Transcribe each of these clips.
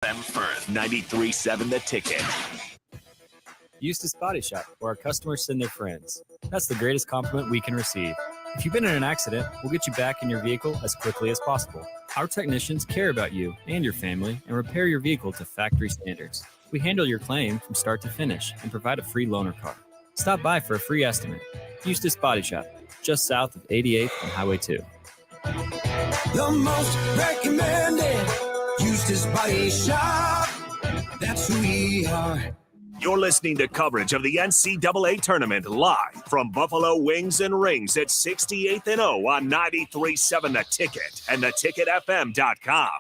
Them first. 93.7 The Ticket. Eustace Body Shop, where our customers send their friends. That's the greatest compliment we can receive. If you've been in an accident, we'll get you back in your vehicle as quickly as possible. Our technicians care about you and your family and repair your vehicle to factory standards. We handle your claim from start to finish and provide a free loaner car. Stop by for a free estimate. Eustace Body Shop, just south of 88th and Highway 2. The most recommended Eustace Body Shop. That's who we are. You're listening to coverage of the NCAA tournament live from Buffalo Wings and Rings at 68th and O on 93.7 The Ticket and theticketfm.com.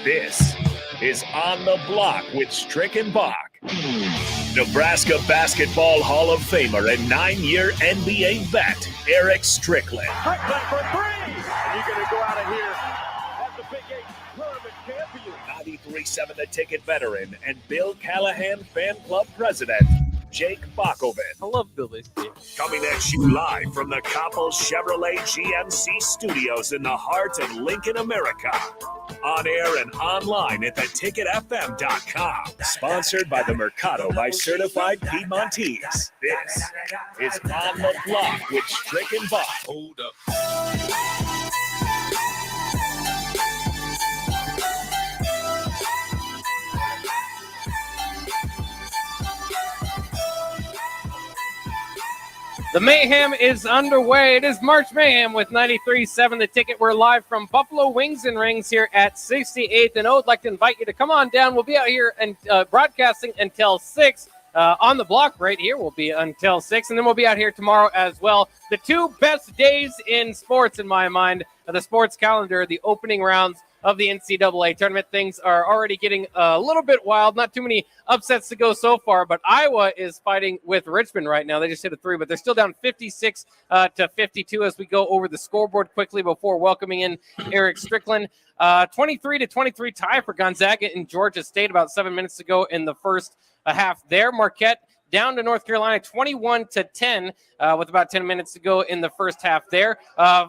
This is On the Block with Strick Bock. Nebraska Basketball Hall of Famer and 9-year NBA vet, Eric Strickland. Strickland for three! And you're going to go out of here as the Big 8 tournament champion. 93.7 The Ticket veteran and Bill Callahan fan club president, Jake Bockoven. I love Billy. Coming at you live from the Koppel Chevrolet GMC studios in the heart of Lincoln, America. On air and online at theticketfm.com. Sponsored by the Mercado by Certified Piedmontese. This is On the Block with Strick and Bock. Hold up. The Mayhem is underway. It is March Mayhem with 93.7 The Ticket. We're live from Buffalo Wings and Rings here at 68th and O. I'd like to invite you to come on down. We'll be out here and broadcasting until 6. On the block right here will be until 6, and then we'll be out here tomorrow as well. The two best days in sports, in my mind, the sports calendar, the opening rounds of the NCAA tournament. Things are already getting a little bit wild. Not too many upsets to go so far, but Iowa is fighting with Richmond right now. They just hit a 3, but they're still down 56 to 52 as we go over the scoreboard quickly before welcoming in Eric Strickland. 23 to 23 tie for Gonzaga in Georgia State about 7 minutes to go in the first half there. Marquette down to North Carolina 21 to 10 with about 10 minutes to go in the first half there.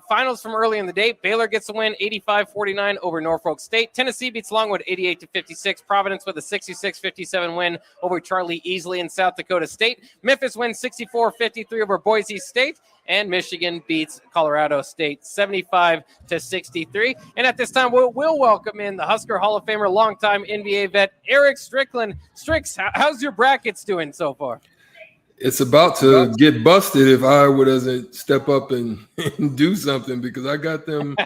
Finals from early in the day. Baylor gets a win 85-49 over Norfolk State. Tennessee beats Longwood 88 to 56. Providence with a 66-57 win over Charlie Easley in South Dakota State. Memphis wins 64-53 over Boise State. And Michigan beats Colorado State 75 to 63. And at this time, we'll welcome in the Husker Hall of Famer, longtime NBA vet, Eric Strickland. Stricks, how's your brackets doing so far? It's about to get busted if Iowa doesn't step up and do something, because I got them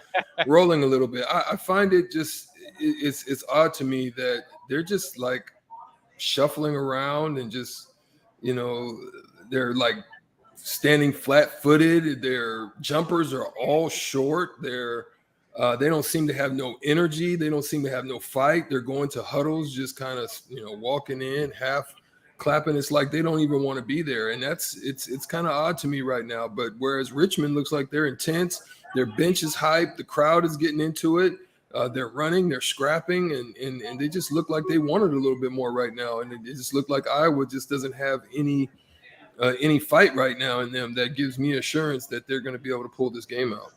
rolling a little bit. I find it just it's odd to me that they're just like shuffling around and just, they're like standing flat-footed. Their jumpers are all short. They don't seem to have no energy. They don't seem to have no fight. They're going to huddles, just kind of walking in, half clapping. It's like they don't even want to be there, and it's kind of odd to me right now. But whereas Richmond looks like they're intense, their bench is hyped, the crowd is getting into it. They're running, they're scrapping, and they just look like they want it a little bit more right now. And it just looked like Iowa just doesn't have any fight right now in them that gives me assurance that they're going to be able to pull this game out.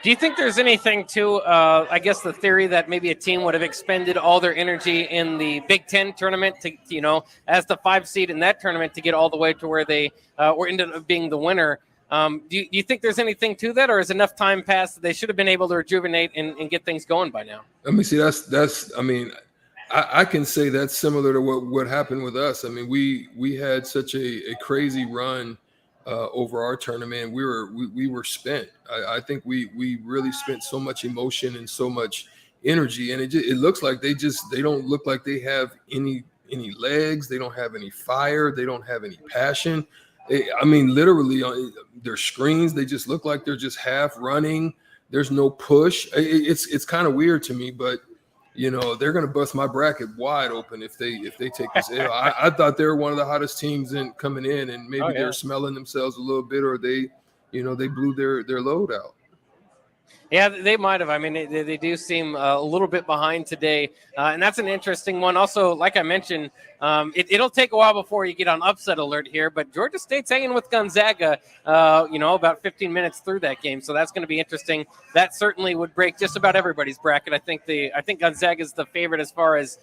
Do you think there's anything to, I guess, the theory that maybe a team would have expended all their energy in the Big Ten tournament to, as the 5 seed in that tournament to get all the way to where they ended up being the winner? Do you think there's anything to that, or is enough time passed that they should have been able to rejuvenate and get things going by now? I mean, see, I can say that's similar to what happened with us. I mean, we had such a crazy run over our tournament. We were spent. I think we really spent so much emotion and so much energy, and it looks like they don't look like they have any legs. They don't have any fire. They don't have any passion. I mean, literally on their screens, they just look like they're just half running. There's no push. It's kind of weird to me, but they're going to bust my bracket wide open if they take this L. I thought they were one of the hottest teams coming in, and maybe they're smelling themselves a little bit, or they blew their load out. Yeah, they might have. I mean, they do seem a little bit behind today, and that's an interesting one. Also, like I mentioned, it'll take a while before you get on upset alert here, but Georgia State's hanging with Gonzaga, about 15 minutes through that game, so that's going to be interesting. That certainly would break just about everybody's bracket. I think Gonzaga is the favorite as far as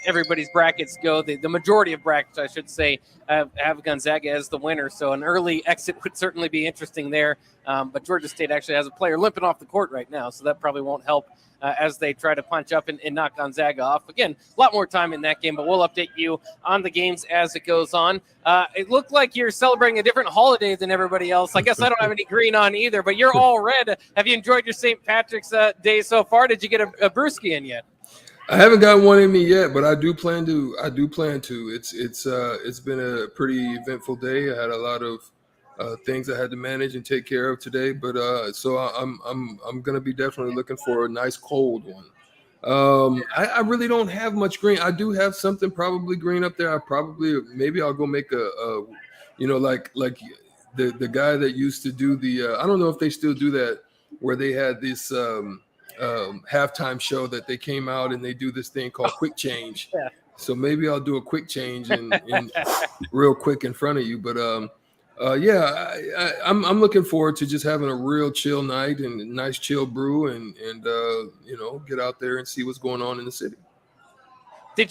everybody's brackets go. The majority of brackets, I should say, have Gonzaga as the winner, so an early exit would certainly be interesting there. But Georgia State actually has a player limping off the court right now, so that probably won't help as they try to punch up and knock Gonzaga off. Again, a lot more time in that game, but we'll update you on the games as it goes on. It looked like you're celebrating a different holiday than everybody else. I guess I don't have any green on either, but you're all red. Have you enjoyed your St. Patrick's Day so far? Did you get a brewski in yet? I haven't got one in me yet, but I do plan to. It's been a pretty eventful day. I had a lot of things I had to manage and take care of today, but so I'm gonna be definitely looking for a nice cold one. I really don't have much green. I do have something probably green up there. Maybe I'll go make a like the guy that used to do the I don't know if they still do that, where they had this halftime show that they came out and they do this thing called quick change. Yeah. So maybe I'll do a quick change and real quick in front of you. But I'm looking forward to just having a real chill night and a nice chill brew and get out there and see what's going on in the city. Did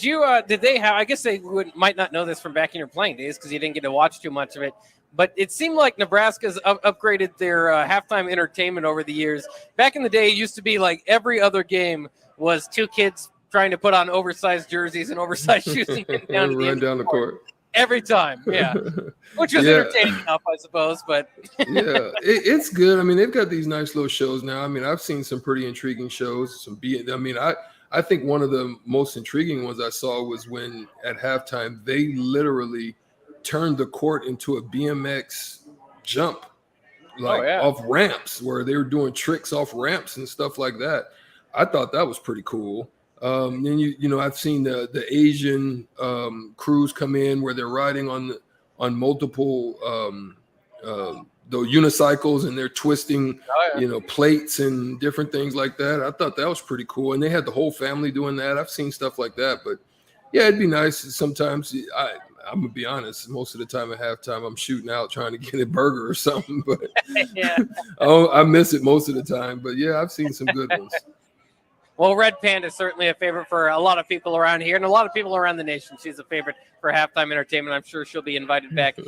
they have, I guess they might not know this from back in your playing days because you didn't get to watch too much of it, but it seemed like Nebraska's upgraded their halftime entertainment over the years. Back in the day, it used to be like every other game was two kids trying to put on oversized jerseys and oversized shoes and get down to run down the court. Every time, yeah. Which was entertaining enough, I suppose, but yeah, it's good. I mean, they've got these nice little shows now. I mean, I've seen some pretty intriguing shows. I think one of the most intriguing ones I saw was when at halftime they literally turned the court into a BMX jump, off ramps, where they were doing tricks off ramps and stuff like that. I thought that was pretty cool. Then I've seen the Asian crews come in where they're riding on multiple the unicycles and they're twisting plates and different things like that. I thought that was pretty cool, and they had the whole family doing that. I've seen stuff like that, but yeah, it'd be nice sometimes. I'm gonna be honest, most of the time at halftime I'm shooting out trying to get a burger or something, but I miss it most of the time. But yeah, I've seen some good ones. Well, Red Panda is certainly a favorite for a lot of people around here and a lot of people around the nation. She's a favorite for halftime entertainment. I'm sure she'll be invited back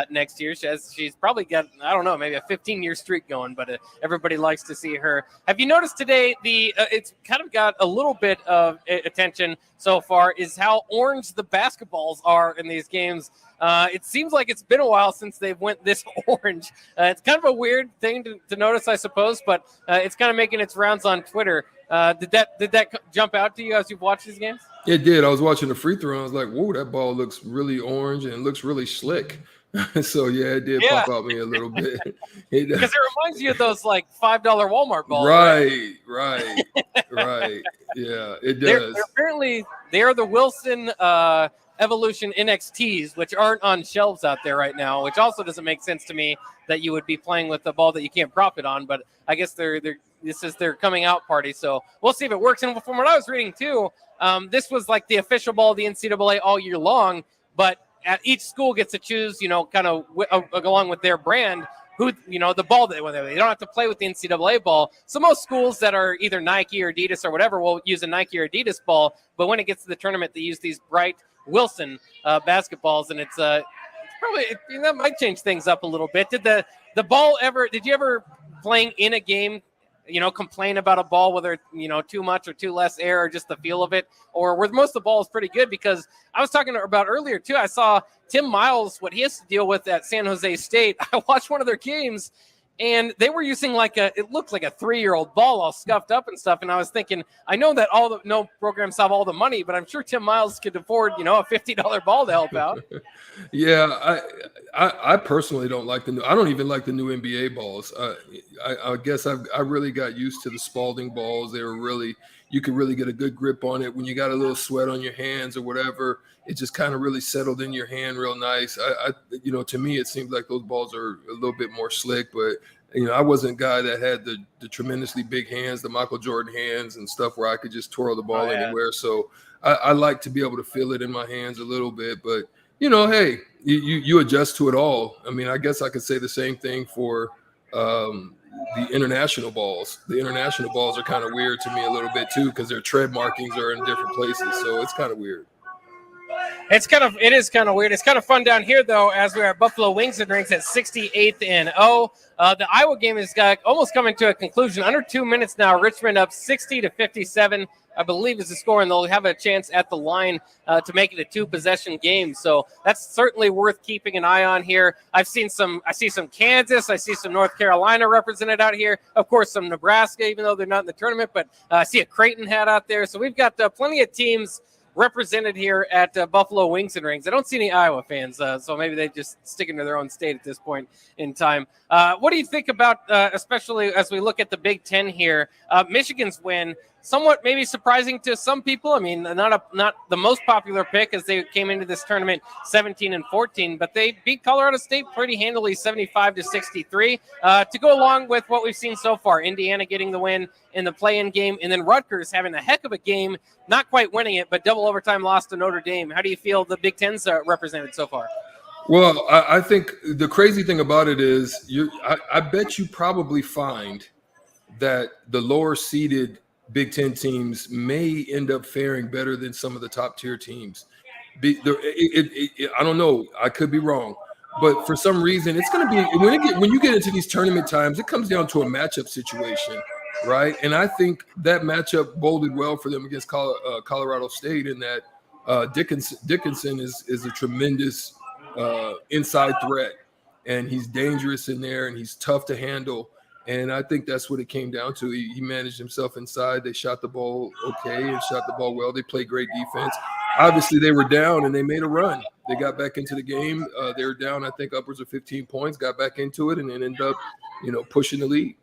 next year. She's probably got, I don't know, maybe a 15-year streak going, but everybody likes to see her. Have you noticed today it's kind of got a little bit of attention so far is how orange the basketballs are in these games. It seems like it's been a while since they've went this orange. It's kind of a weird thing to notice, I suppose, but it's kind of making its rounds on Twitter. Did that jump out to you as you've watched these games? It did. I was watching the free throw. I was like, whoa, that ball looks really orange and it looks really slick. So, yeah, it did pop out me a little bit. Because it reminds you of those, like, $5 Walmart balls. Right. Yeah, it does. Apparently, they are the Wilson Evolution NXTs, which aren't on shelves out there right now, which also doesn't make sense to me that you would be playing with a ball that you can't profit on. But I guess this is their coming out party, so we'll see if it works. And from what I was reading too, this was like the official ball of the NCAA all year long, but each school gets to choose, kind of along with their brand, who, the ball that they don't have to play with the NCAA ball. So most schools that are either Nike or Adidas or whatever will use a Nike or Adidas ball, but when it gets to the tournament, they use these bright Wilson basketballs, and it's probably that might change things up a little bit. Did you ever playing in a game complain about a ball, whether too much or too less air or just the feel of it, or were most of the balls pretty good? Because I was talking about earlier too, I saw Tim Miles, what he has to deal with at San Jose State. I watched one of their games and they were using it looked like a 3-year-old ball all scuffed up and stuff. And I was thinking, I know that no programs have all the money, but I'm sure Tim Miles could afford, a $50 ball to help out. Yeah, I personally don't like I don't even like the new NBA balls. I guess I really got used to the Spalding balls. They were you could really get a good grip on it when you got a little sweat on your hands or whatever. It just kind of really settled in your hand real nice. To me, it seems like those balls are a little bit more slick, but I wasn't a guy that had the tremendously big hands, the Michael Jordan hands and stuff where I could just twirl the ball anywhere. So I like to be able to feel it in my hands a little bit. But, hey, you adjust to it all. I mean, I guess I could say the same thing for the international balls. The international balls are kind of weird to me a little bit too, because their tread markings are in different places. So it's kind of weird. It is kind of weird. It's kind of fun down here, though, as we are at Buffalo Wings and Rings at 68th and 0. The Iowa game is almost coming to a conclusion. Under 2 minutes now. Richmond up 60-57, I believe, is the score, and they'll have a chance at the line to make it a 2-possession game. So that's certainly worth keeping an eye on here. I see some Kansas. I see some North Carolina represented out here. Of course, some Nebraska, even though they're not in the tournament. But I see a Creighton hat out there. So we've got plenty of teams represented here at Buffalo Wings and Rings. I don't see any Iowa fans, so maybe they just sticking to their own state at this point in time. What do you think about, especially as we look at the Big Ten here, Michigan's win? Somewhat maybe surprising to some people. I mean, not the most popular pick as they came into this tournament 17-14, but they beat Colorado State pretty handily 75-63 to go along with what we've seen so far. Indiana getting the win in the play-in game, and then Rutgers having a heck of a game, not quite winning it, but double overtime loss to Notre Dame. How do you feel the Big Ten's represented so far? Well, I think the crazy thing about it is I bet you probably find that the lower seeded Big Ten teams may end up faring better than some of the top tier teams. I don't know. I could be wrong, but for some reason, it's going to be when you get into these tournament times, it comes down to a matchup situation, right? And I think that matchup boded well for them against Colorado State, in that Dickinson is a tremendous inside threat, and he's dangerous in there, and he's tough to handle. And I think that's what it came down to. He managed himself inside. They shot the ball okay and shot the ball well. They played great defense. Obviously, they were down, and they made a run. They got back into the game. They were down, I think, upwards of 15 points, got back into it, and then ended up, pushing the lead.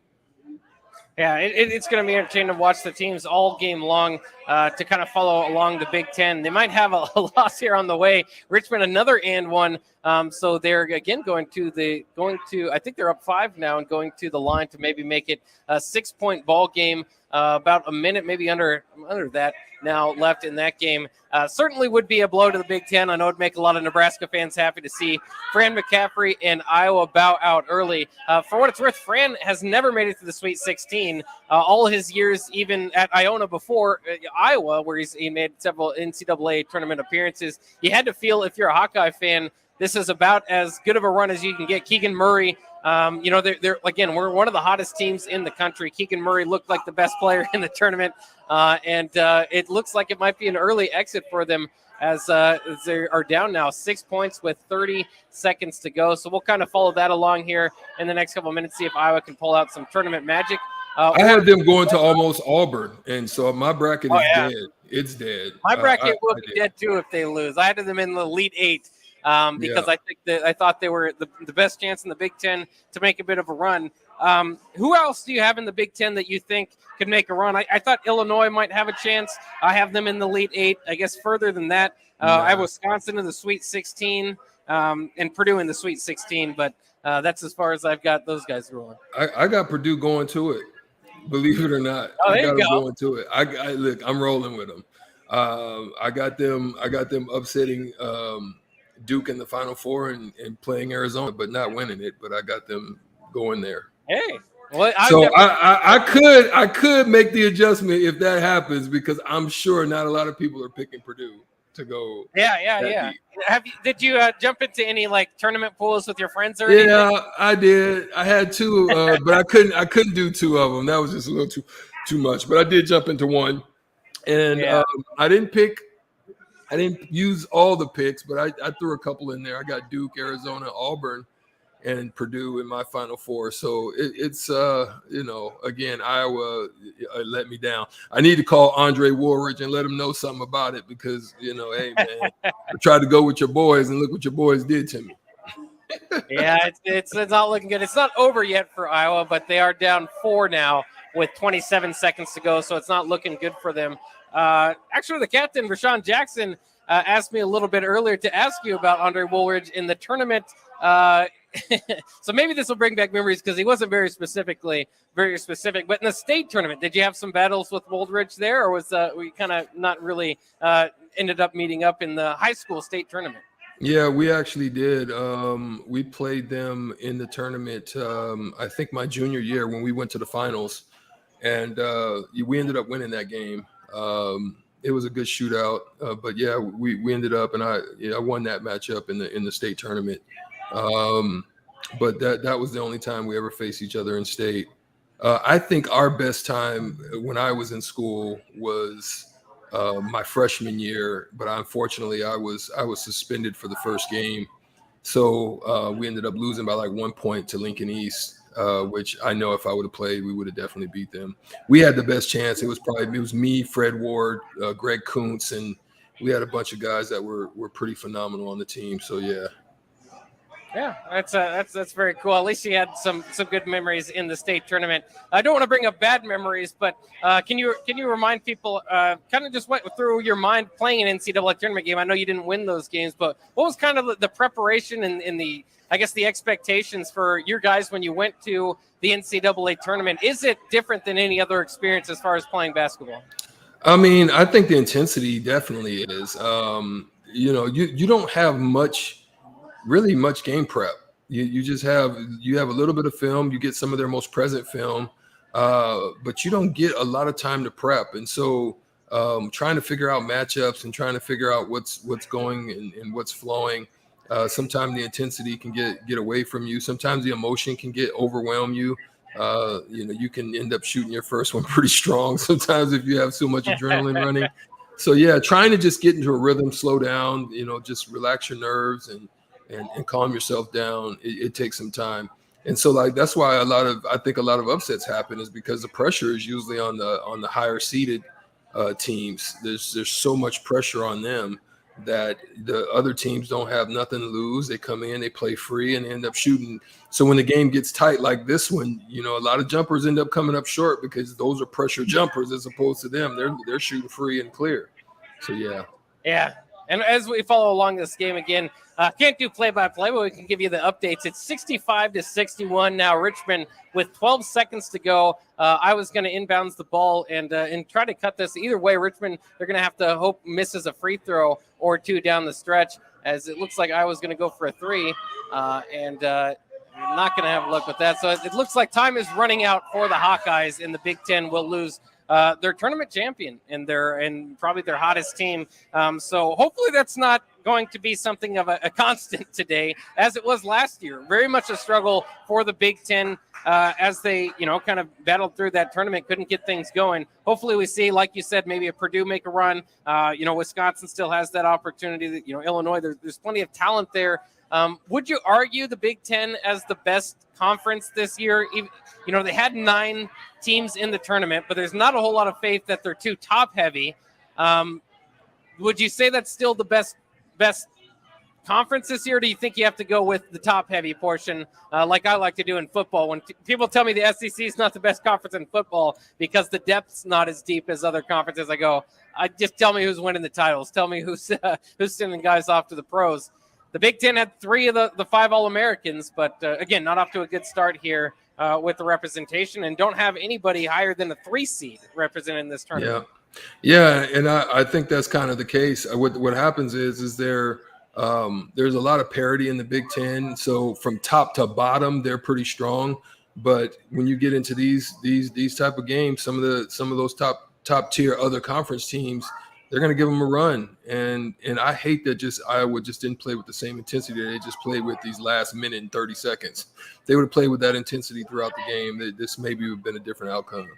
Yeah, it's going to be entertaining to watch the teams all game long to kind of follow along the Big Ten. They might have a loss here on the way. Richmond, another and one. So they're again going to I think they're up 5 now and going to the line to maybe make it a 6-point ball game. About a minute, maybe under that now left in that game. Certainly would be a blow to the Big Ten. I know it'd make a lot of Nebraska fans happy to see Fran McCaffrey and Iowa bow out early. For what it's worth, Fran has never made it to the Sweet 16. All his years, even at Iona before Iowa, where he made several NCAA tournament appearances. You had to feel, if you're a Hawkeye fan, this is about as good of a run as you can get. Keegan Murray, they're again, we're one of the hottest teams in the country. Keegan Murray looked like the best player in the tournament, and it looks like it might be an early exit for them as they are down now 6 points with 30 seconds to go. So we'll kind of follow that along here in the next couple of minutes, see if Iowa can pull out some tournament magic. I had them going to almost Auburn, and so my bracket is dead. It's dead. My bracket will be dead too if they lose. I had them in the Elite 8 because I thought they were the best chance in the Big Ten to make a bit of a run. Who else do you have in the Big Ten that you think could make a run? I thought Illinois might have a chance. I have them in the Elite 8. I guess further than that, I have Wisconsin in the Sweet 16 and Purdue in the Sweet 16, but that's as far as I've got those guys rolling. I got Purdue going to it. Believe it or not, I got them going to it. Look, I'm rolling with them. I got them upsetting Duke in the Final Four and playing Arizona, but not winning it. But I got them going there. Hey, well, I could make the adjustment if that happens, because I'm sure not a lot of people are picking Purdue to go. Yeah. Did you jump into any tournament pools with your friends or anything? Yeah, I did. I had 2, but I couldn't do 2 of them. That was just a little too much. But I did jump into one, and I didn't use all the picks, but I threw a couple in there. I got Duke, Arizona, Auburn, and Purdue in my Final Four. So it's again, Iowa let me down. I need to call Andre Woolridge and let him know something about it, because hey man, I tried to go with your boys and look what your boys did to me. Yeah, it's not looking good. It's not over yet for Iowa, but they are down 4 now with 27 seconds to go, so it's not looking good for them. Actually, the captain, Rashawn Jackson, asked me a little bit earlier to ask you about Andre Woolridge in the tournament. so maybe this will bring back memories because he wasn't very specific. But in the state tournament, did you have some battles with Woldridge there, or was we kind of not really ended up meeting up in the high school state tournament? Yeah, we actually did. We played them in the tournament, I think my junior year when we went to the finals, and we ended up winning that game. It was a good shootout, but yeah, we ended up, and I won that matchup in the state tournament. But that was the only time we ever faced each other in state. I think our best time when I was in school was my freshman year, but unfortunately I was suspended for the first game, so we ended up losing by like 1 point to Lincoln East, which I know if I would have played, we would have definitely beat them. We had the best chance. It was me, Fred Ward, Greg Kuntz, and we had a bunch of guys that were pretty phenomenal on the team. So yeah. Yeah, that's very cool. At least you had some good memories in the state tournament. I don't want to bring up bad memories, but can you remind people kind of just what through your mind playing an NCAA tournament game? I know you didn't win those games, but what was kind of the preparation and the, I guess, the expectations for your guys when you went to the NCAA tournament? Is it different than any other experience as far as playing basketball? I mean, I think the intensity definitely is. You don't have much game prep. You just have a little bit of film. You get some of their most present film, but you don't get a lot of time to prep. And so trying to figure out matchups and trying to figure out what's going and what's flowing. Sometimes the intensity can get away from you. Sometimes the emotion can overwhelm you. You can end up shooting your first one pretty strong sometimes if you have so much adrenaline running. So yeah, trying to just get into a rhythm, slow down, just relax your nerves and calm yourself down. It takes some time. And so like that's why I think a lot of upsets happen is because the pressure is usually on the higher seeded teams. There's so much pressure on them that the other teams don't have nothing to lose. They come in, they play free, and they end up shooting. So when the game gets tight like this one, a lot of jumpers end up coming up short because those are pressure jumpers as opposed to them. They're shooting free and clear. So yeah. Yeah. And as we follow along this game again, can't do play-by-play, but we can give you the updates. It's 65-61 now. Richmond with 12 seconds to go. I was going to inbounds the ball and try to cut this. Either way, Richmond, they're going to have to hope misses a free throw or two down the stretch, as it looks like I was going to go for a three, and not going to have luck with that. So it looks like time is running out for the Hawkeyes, and the Big Ten will lose their tournament champion and probably their hottest team. So hopefully that's not going to be something of a constant today, as it was last year. Very much a struggle for the Big Ten as they, kind of battled through that tournament, couldn't get things going. Hopefully we see, like you said, maybe a Purdue make a run. Wisconsin still has that opportunity. That Illinois, there's plenty of talent there. Would you argue the Big Ten as the best conference this year? They had 9 teams in the tournament, but there's not a whole lot of faith that they're too top heavy. Would you say that's still the best conference this year? Or do you think you have to go with the top heavy portion like I like to do in football? When people tell me the SEC is not the best conference in football because the depth's not as deep as other conferences, I just tell me who's winning the titles. Tell me who's sending guys off to the pros. The Big Ten had 3 of the 5 All-Americans, but again, not off to a good start here with the representation, and don't have anybody higher than a 3 seed representing this tournament. Yeah, and I think that's kind of the case. What happens is there's a lot of parity in the Big Ten. So from top to bottom, they're pretty strong. But when you get into these type of games, some of those top tier other conference teams, they're going to give them a run. And I hate that Iowa just didn't play with the same intensity that they just played with these last minute and 30 seconds. If they would have played with that intensity throughout the game, this maybe would have been a different outcome.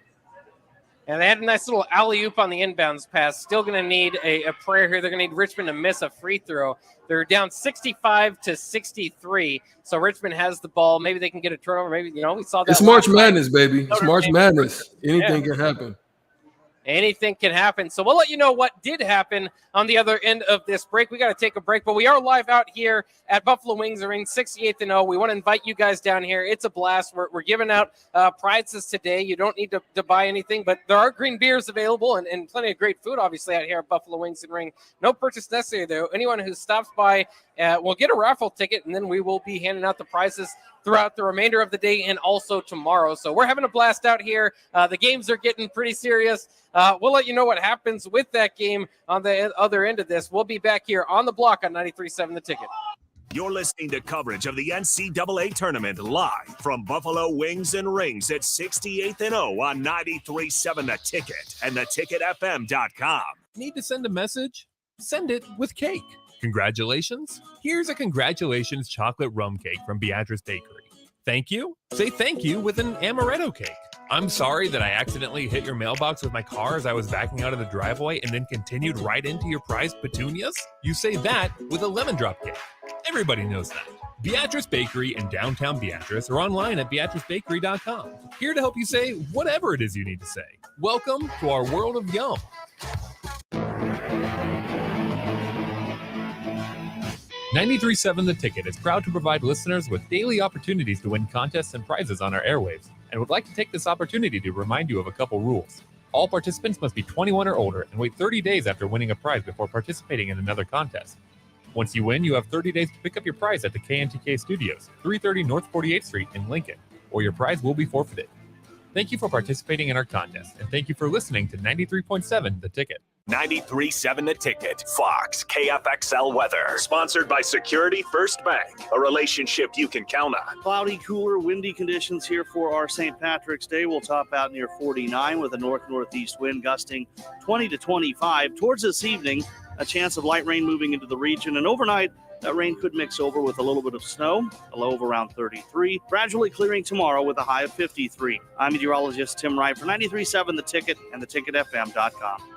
And they had a nice little alley-oop on the inbounds pass. Still going to need a prayer here. They're going to need Richmond to miss a free throw. They're down 65-63. So Richmond has the ball. Maybe they can get a turnover. Maybe, we saw that. It's March Madness, baby. It's March Madness. Anything can happen. Anything can happen. So we'll let you know what did happen on the other end of this break. We got to take a break, but we are live out here at Buffalo Wings and Rings, 68th&0. We want to invite you guys down here. It's a blast. We're giving out prizes today. You don't need to buy anything, but there are green beers available and plenty of great food, obviously, out here at Buffalo Wings and Ring. No purchase necessary, though. Anyone who stops by we'll get a raffle ticket, and then we will be handing out the prizes throughout the remainder of the day and also tomorrow. So we're having a blast out here. The games are getting pretty serious. We'll let you know what happens with that game on the other end of this. We'll be back here on the block on 93.7 The Ticket. You're listening to coverage of the NCAA tournament live from Buffalo Wings and Rings at 68th and O on 93.7 The Ticket and theticketfm.com. Need to send a message? Send it with cake. Congratulations. Here's a congratulations chocolate rum cake from Beatrice Bakery. Thank you. Say thank you with an amaretto cake. I'm sorry that I accidentally hit your mailbox with my car as I was backing out of the driveway and then continued right into your prized petunias. You say that with a lemon drop cake. Everybody knows that. Beatrice Bakery in downtown Beatrice or online at beatricebakery.com. Here to help you say whatever it is you need to say. Welcome to our world of yum. 93.7 The Ticket is proud to provide listeners with daily opportunities to win contests and prizes on our airwaves, and would like to take this opportunity to remind you of a couple rules. All participants must be 21 or older and wait 30 days after winning a prize before participating in another contest. Once you win, you have 30 days to pick up your prize at the KNTK Studios, 330 North 48th Street in Lincoln, or your prize will be forfeited. Thank you for participating in our contest, and thank you for listening to 93.7 The Ticket. 93.7 The Ticket. Fox KFXL weather. Sponsored by Security First Bank. A relationship you can count on. Cloudy, cooler, windy conditions here for our St. Patrick's Day. We'll top out near 49 with a north-northeast wind gusting 20 to 25. Towards this evening, a chance of light rain moving into the region. And overnight, that rain could mix over with a little bit of snow, a low of around 33. Gradually clearing tomorrow with a high of 53. I'm meteorologist Tim Wright for 93.7 The Ticket and theticketfm.com.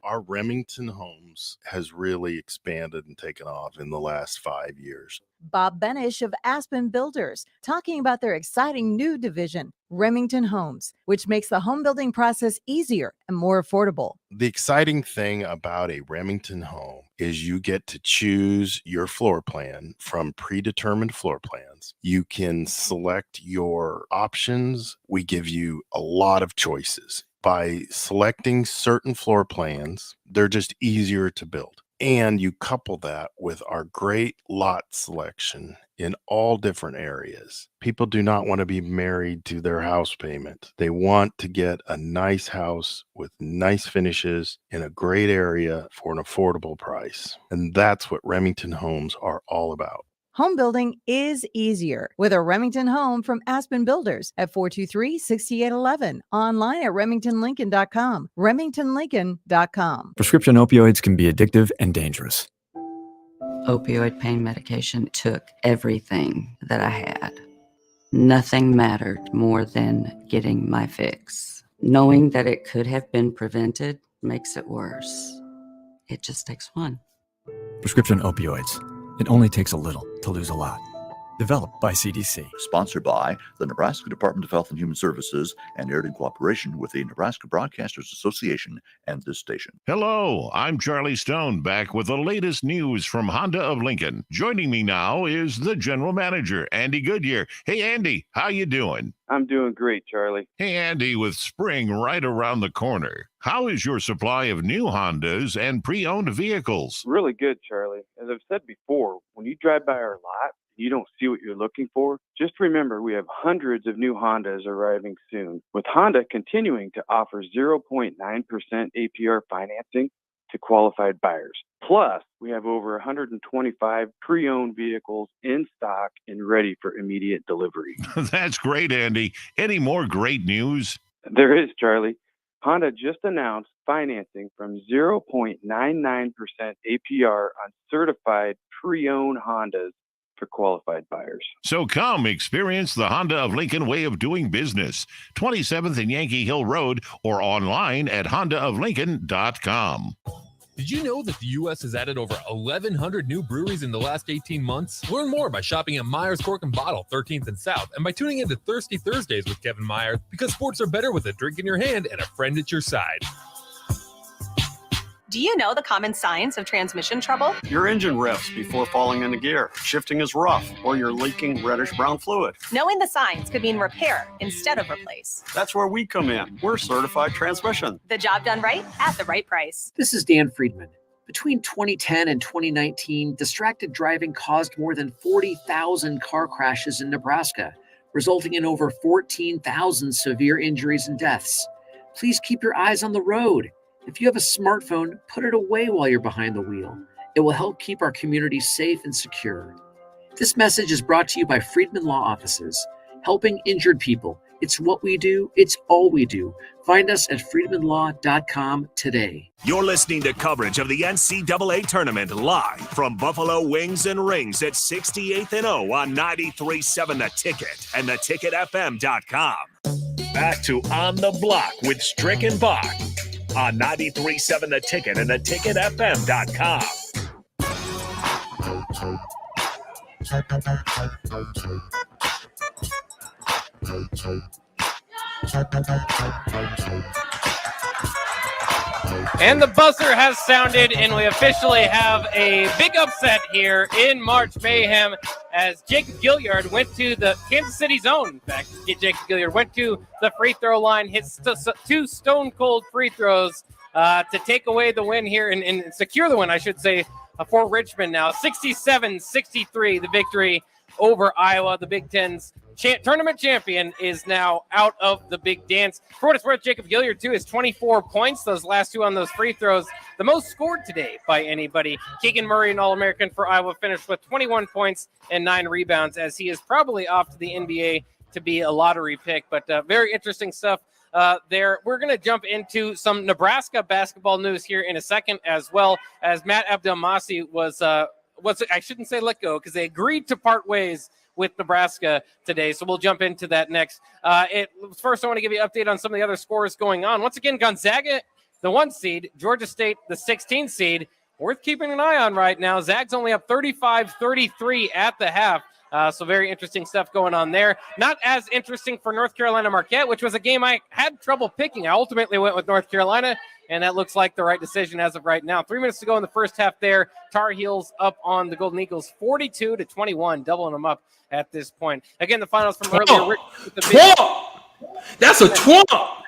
Our Remington Homes has really expanded and taken off in the last 5 years. Bob Benish of Aspen Builders, talking about their exciting new division, Remington Homes, which makes the home building process easier and more affordable. The exciting thing about a Remington home is you get to choose your floor plan from predetermined floor plans. You can select your options. We give you a lot of choices. By selecting certain floor plans, they're just easier to build. And you couple that with our great lot selection in all different areas. People do not want to be married to their house payment. They want to get a nice house with nice finishes in a great area for an affordable price. And that's what Remington Homes are all about. Home building is easier with a Remington home from Aspen Builders at 423-6811. Online at remingtonlincoln.com. remingtonlincoln.com. Prescription opioids can be addictive and dangerous. Opioid pain medication took everything that I had. Nothing mattered more than getting my fix. Knowing that it could have been prevented makes it worse. It just takes one. Prescription opioids. It only takes a little to lose a lot. Developed by CDC. Sponsored by the Nebraska Department of Health and Human Services and aired in cooperation with the Nebraska Broadcasters Association and this station. Hello, I'm Charlie Stone, back with the latest news from Honda of Lincoln. Joining me now is the general manager, Andy Goodyear. Hey, Andy, how you doing? I'm doing great, Charlie. Hey, Andy, with spring right around the corner, how is your supply of new Hondas and pre-owned vehicles? Really good, Charlie. As I've said before, when you drive by our lot, you don't see what you're looking for, just remember we have hundreds of new Hondas arriving soon, with Honda continuing to offer 0.9% APR financing to qualified buyers. Plus, we have over 125 pre-owned vehicles in stock and ready for immediate delivery. That's great, Andy. Any more great news? There is, Charlie. Honda just announced financing from 0.99% APR on certified pre-owned Hondas for qualified buyers. So come experience the Honda of Lincoln way of doing business. 27th and Yankee Hill Road or online at hondaoflincoln.com. Did you know that the U.S. has added over 1,100 new breweries in the last 18 months? Learn more by shopping at Myers Cork and Bottle, 13th and South, and by tuning into Thirsty Thursdays with Kevin Myers, because sports are better with a drink in your hand and a friend at your side. Do you know the common signs of transmission trouble? Your engine revs before falling into gear, shifting is rough, or you're leaking reddish-brown fluid. Knowing the signs could mean repair instead of replace. That's where we come in. We're certified transmission. The job done right at the right price. This is Dan Friedman. Between 2010 and 2019, distracted driving caused more than 40,000 car crashes in Nebraska, resulting in over 14,000 severe injuries and deaths. Please keep your eyes on the road. If you have a smartphone, put it away while you're behind the wheel. It will help keep our community safe and secure. This message is brought to you by Friedman Law Offices, helping injured people. It's what we do. It's all we do. Find us at freedmanlaw.com today. You're listening to coverage of the NCAA tournament live from Buffalo Wings and Rings at 68th and O on 93.7 The Ticket and theticketfm.com. Back to On the Block with Strick and Bock on 93.7 The Ticket and theticketfm.com. And the buzzer has sounded, and we officially have a big upset here in March Mayhem as Jacob Gilliard went to the Kansas City zone. In fact, Jacob Gilliard went to the free throw line, hit two stone-cold free throws to take away the win here and secure the win, I should say, for Richmond now. 67-63, the victory over Iowa. The Big Ten's tournament champion is now out of the big dance. For what it's worth, Jacob Gilliard, too, is 24 points. Those last two on those free throws, the most scored today by anybody. Keegan Murray, an All-American for Iowa, finished with 21 points and 9 rebounds, as he is probably off to the NBA to be a lottery pick. But very interesting stuff there. We're going to jump into some Nebraska basketball news here in a second, as well as Matt Abdelmasih was I shouldn't say let go, because they agreed to part ways with Nebraska today. So we'll jump into that next. First, I want to give you an update on some of the other scores going on. Once again, Gonzaga, the 1 seed, Georgia State, the 16 seed, worth keeping an eye on right now. Zag's only up 35-33 at the half. So very interesting stuff going on there. Not as interesting for North Carolina Marquette, which was a game I had trouble picking. I ultimately went with North Carolina, and that looks like the right decision as of right now. 3 minutes to go in the first half there. Tar Heels up on the Golden Eagles 42-21, doubling them up at this point. Again, the finals from earlier. That's a twomp.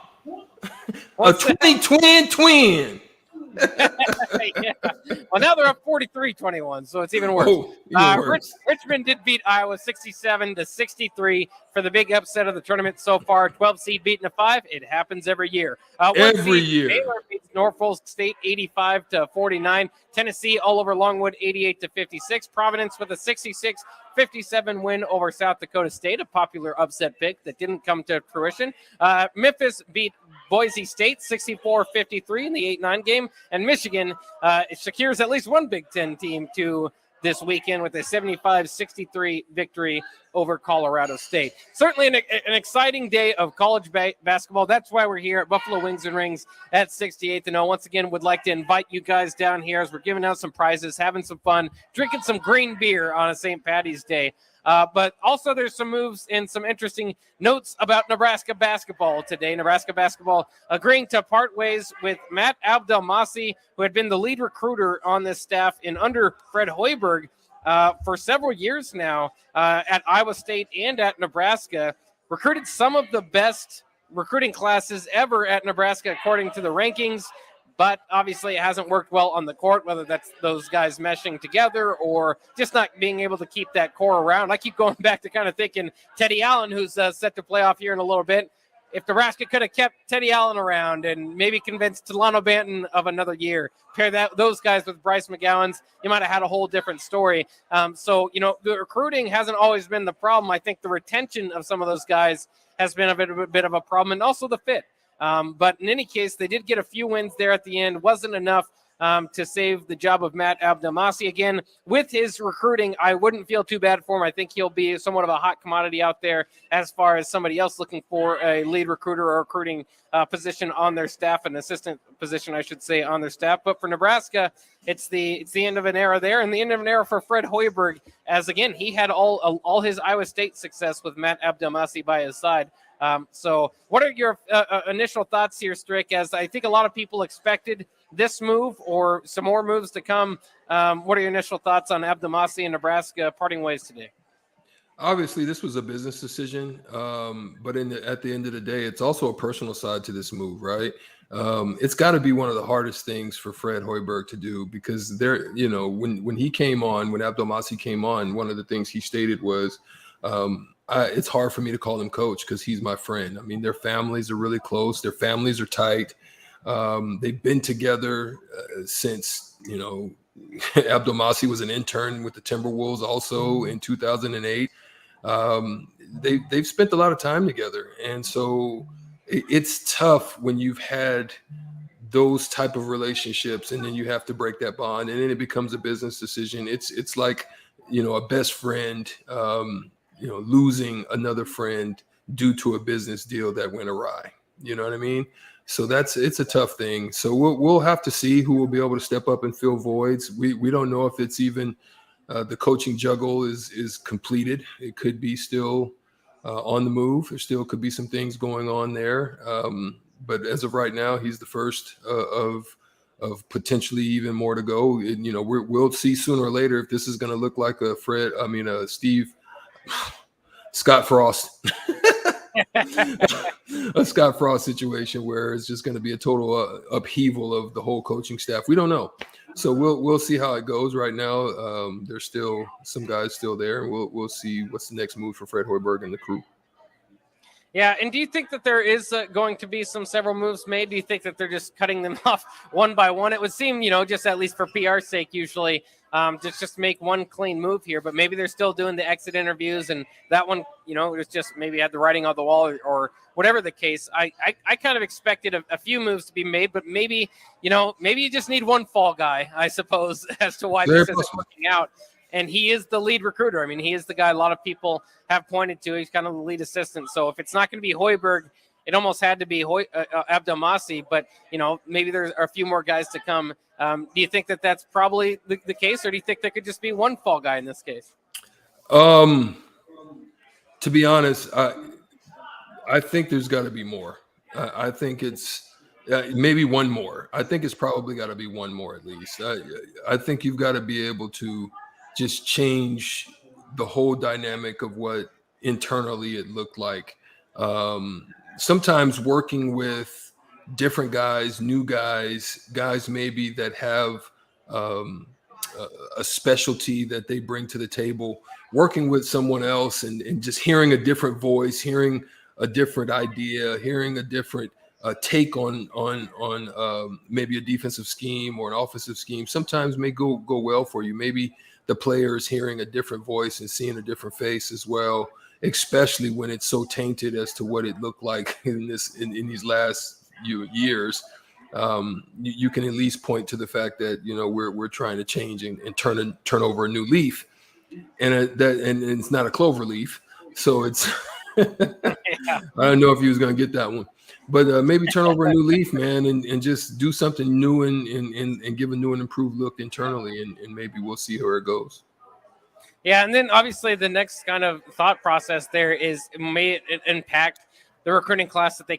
A 20 twin. Yeah. Well, now they're up 43-21, so it's even worse. Richmond did beat Iowa 67-63 for the big upset of the tournament so far. 12 seed beating a 5. It happens every year. Every year. Baylor beats Norfolk State 85-49. Tennessee all over Longwood 88-56. Providence with a 66-57 win over South Dakota State, a popular upset pick that didn't come to fruition. Memphis beat Boise State 64-53 in the 8-9 game, and Michigan secures at least one Big Ten team to this weekend with a 75-63 victory over Colorado State. Certainly an exciting day of college basketball. That's why we're here at Buffalo Wings and Rings at 68th and O. Once again, would like to invite you guys down here as we're giving out some prizes, having some fun, drinking some green beer on a St. Patty's Day. But also there's some moves and some interesting notes about Nebraska basketball today. Nebraska basketball agreeing to part ways with Matt Abdelmasih, who had been the lead recruiter on this staff under Fred Hoiberg for several years now at Iowa State and at Nebraska. Recruited some of the best recruiting classes ever at Nebraska according to the rankings. But obviously it hasn't worked well on the court, whether that's those guys meshing together or just not being able to keep that core around. I keep going back to kind of thinking Teddy Allen, who's set to play off here in a little bit. If Nebraska could have kept Teddy Allen around and maybe convinced Delano Banton of another year, pair those guys with Bryce McGowan's, you might have had a whole different story. So, the recruiting hasn't always been the problem. I think the retention of some of those guys has been a bit of a problem, and also the fit. But in any case, they did get a few wins there at the end. Wasn't enough to save the job of Matt Abdelmasih. Again, with his recruiting, I wouldn't feel too bad for him. I think he'll be somewhat of a hot commodity out there as far as somebody else looking for a lead recruiter or recruiting position on their staff, an assistant position, I should say, on their staff. But for Nebraska, it's the end of an era there, and the end of an era for Fred Hoiberg, as again, he had all his Iowa State success with Matt Abdelmasih by his side. So what are your initial thoughts here, Strick, as I think a lot of people expected this move or some more moves to come? What are your initial thoughts on Abdelmasih and Nebraska parting ways today? Obviously, this was a business decision, but at the end of the day, it's also a personal side to this move, right? It's got to be one of the hardest things for Fred Hoiberg to do, because when he came on, when Abdelmassih came on, one of the things he stated was, it's hard for me to call him coach because he's my friend. I mean, their families are really close. Their families are tight. They've been together since, Abdelmassih was an intern with the Timberwolves also in 2008. They've spent a lot of time together. And so it's tough when you've had those type of relationships and then you have to break that bond, and then it becomes a business decision. It's like, a best friend, losing another friend due to a business deal that went awry. You know what I mean? So it's a tough thing. So we'll have to see who will be able to step up and fill voids. We don't know if it's even the coaching juggle is completed. It could be still on the move. There still could be some things going on there. But as of right now, he's the first of potentially even more to go. We'll see sooner or later if this is going to look like a Scott Frost, a Scott Frost situation where it's just going to be a total upheaval of the whole coaching staff. We don't know. So we'll see how it goes. Right now, there's still some guys still there, and we'll see what's the next move for Fred Hoiberg and the crew. Yeah, and do you think that there is going to be several moves made? Do you think that they're just cutting them off one by one? It would seem, just at least for PR's sake, usually just make one clean move here. But maybe they're still doing the exit interviews, and that one, it's just maybe had the writing on the wall or whatever the case. I kind of expected a few moves to be made, but maybe you just need one fall guy, I suppose, as to why this isn't working out. And he is the lead recruiter. I mean, he is the guy a lot of people have pointed to. He's kind of the lead assistant. So if it's not going to be Hoiberg, it almost had to be Abdelmassih. But, maybe there are a few more guys to come. Do you think that that's probably the case, or do you think there could just be one fall guy in this case? To be honest, I think there's got to be more. I think it's maybe one more. I think it's probably got to be one more at least. I think you've got to be able to just change the whole dynamic of what internally it looked like. Sometimes working with different guys, new guys maybe that have a specialty that they bring to the table, working with someone else and just hearing a different voice, hearing a different idea, hearing a different take on maybe a defensive scheme or an offensive scheme sometimes may go well for you. Maybe the players hearing a different voice and seeing a different face as well, especially when it's so tainted as to what it looked like in these last years. You can at least point to the fact that we're trying to change and turn over a new leaf, and it's not a clover leaf, so it's. I don't know if he was going to get that one, but maybe turn over a new leaf, man, and just do something new and give a new and improved look internally, and maybe we'll see where it goes. Yeah, and then obviously the next kind of thought process there is, may it impact the recruiting class that they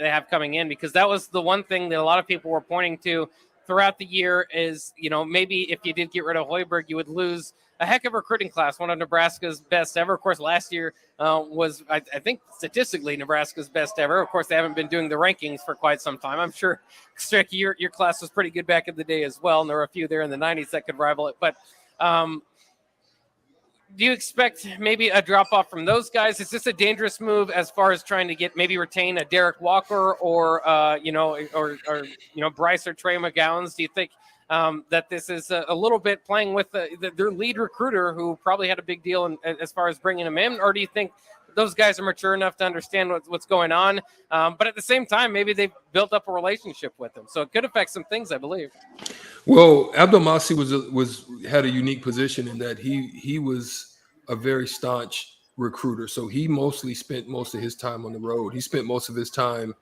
have coming in, because that was the one thing that a lot of people were pointing to throughout the year is, maybe if you did get rid of Hoiberg, you would lose a heck of a recruiting class, one of Nebraska's best ever. Of course, last year was, I think, statistically Nebraska's best ever. Of course, they haven't been doing the rankings for quite some time. I'm sure, Strick, your class was pretty good back in the day as well, and there were a few there in the 90s that could rival it. But do you expect maybe a drop-off from those guys? Is this a dangerous move as far as trying to retain a Derek Walker or Bryce or Trey McGowan's? Do you think that this is a little bit playing with their lead recruiter, who probably had a big deal as far as bringing him in? Or do you think those guys are mature enough to understand what's going on? But at the same time, maybe they've built up a relationship with him. So it could affect some things, I believe. Well, Abdelmassih had a unique position in that he was a very staunch recruiter. So he mostly spent most of his time on the road. He spent most of his time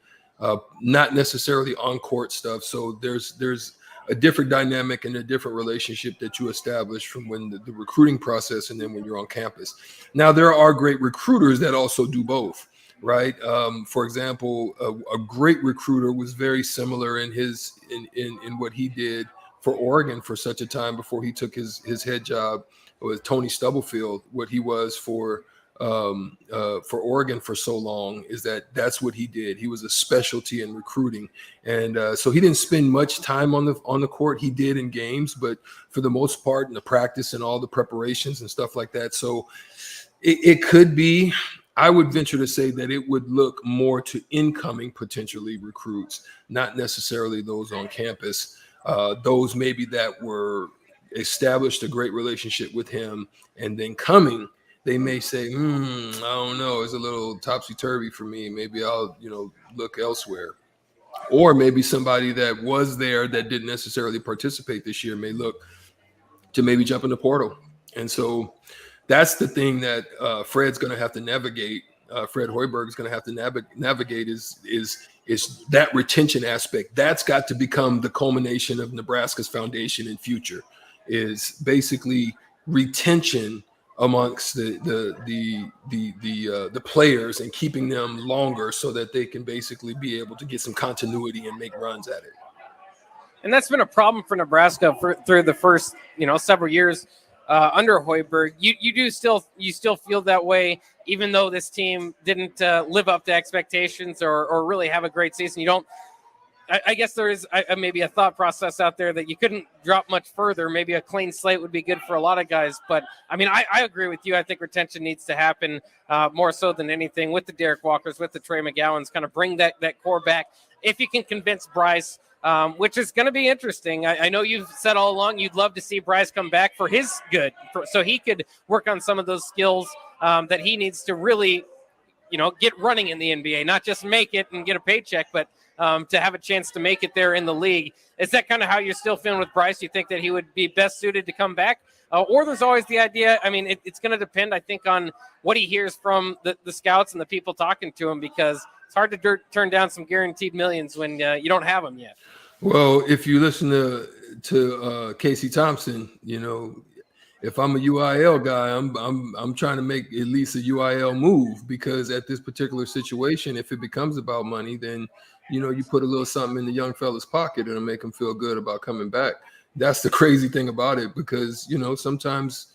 not necessarily on court stuff. So there's a different dynamic and a different relationship that you establish from when the recruiting process and then when you're on campus. Now, there are great recruiters that also do both, right? For example, a great recruiter was very similar in what he did for Oregon for such a time before he took his head job with Tony Stubblefield, what he was for for Oregon for so long, is that that's what he did. He was a specialty in recruiting, and so he didn't spend much time on the court. He did in games, but for the most part, in the practice and all the preparations and stuff like that. So it could be. I would venture to say that it would look more to incoming potentially recruits, not necessarily those on campus. Those maybe that were established a great relationship with him, and then coming, they may say, I don't know, it's a little topsy-turvy for me. Maybe I'll, look elsewhere. Or maybe somebody that was there that didn't necessarily participate this year may look to maybe jump in the portal. And so that's the thing that Fred's going to have to navigate. Fred Hoiberg is going to have to navigate is that retention aspect. That's got to become the culmination of Nebraska's foundation and future, is basically retention amongst the players and keeping them longer so that they can basically be able to get some continuity and make runs at it. And that's been a problem for Nebraska through the first, several years under Hoiberg. You still feel that way, even though this team didn't live up to expectations or really have a great season. You don't. I guess there is maybe a thought process out there that you couldn't drop much further. Maybe a clean slate would be good for a lot of guys. But, I agree with you. I think retention needs to happen more so than anything with the Derek Walkers, with the Trey McGowans, kind of bring that core back. If you can convince Bryce, which is going to be interesting. I know you've said all along you'd love to see Bryce come back for his good, so he could work on some of those skills that he needs to really, get running in the NBA, not just make it and get a paycheck, but to have a chance to make it there in the league. Is that kind of how you're still feeling with Bryce? You think that he would be best suited to come back? Or there's always the idea, it's going to depend, I think, on what he hears from the scouts and the people talking to him, because it's hard to turn down some guaranteed millions when you don't have them yet. Well, if you listen to Casey Thompson, if I'm a UIL guy, I'm trying to make at least a UIL move, because at this particular situation, if it becomes about money, then you put a little something in the young fella's pocket and it'll make him feel good about coming back. That's the crazy thing about it, because sometimes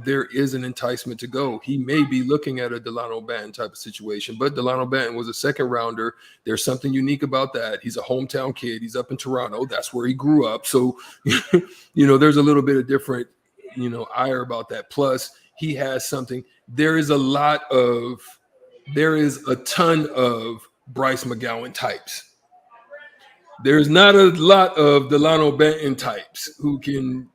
there is an enticement to go. He may be looking at a Delano Banton type of situation, but Delano Banton was a second rounder. There's something unique about that. He's a hometown kid. He's up in Toronto. That's where he grew up. So there's a little bit of different ire about that. Plus, he has something. There is a ton of Bryce McGowan types. There's not a lot of Delano Banton types who can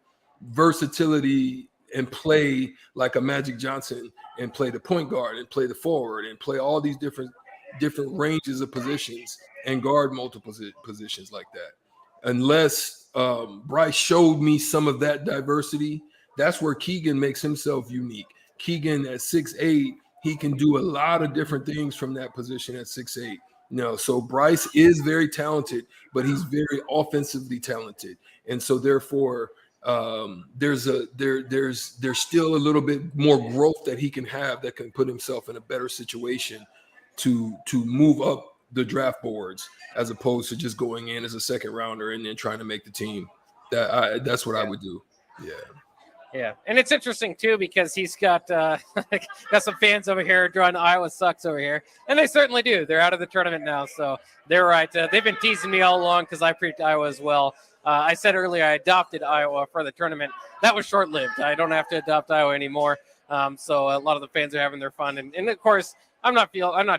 versatility and play like a Magic Johnson and play the point guard and play the forward and play all these different ranges of positions and guard multiple positions like that. Unless Bryce showed me some of that diversity, that's where Keegan makes himself unique. Keegan at 6'8", he can do a lot of different things from that position at 6'8". So Bryce is very talented, but he's very offensively talented, and so therefore there's still a little bit more growth that he can have that can put himself in a better situation to move up the draft boards, as opposed to just going in as a second rounder and then trying to make the team. That's what I would do. Yeah, and it's interesting too, because he's got some fans over here drawing Iowa sucks over here, and they certainly do. They're out of the tournament now, so they're right. They've been teasing me all along because I picked Iowa as well. I said earlier I adopted Iowa for the tournament. That was short-lived. I don't have to adopt Iowa anymore. So a lot of the fans are having their fun, and of course I'm not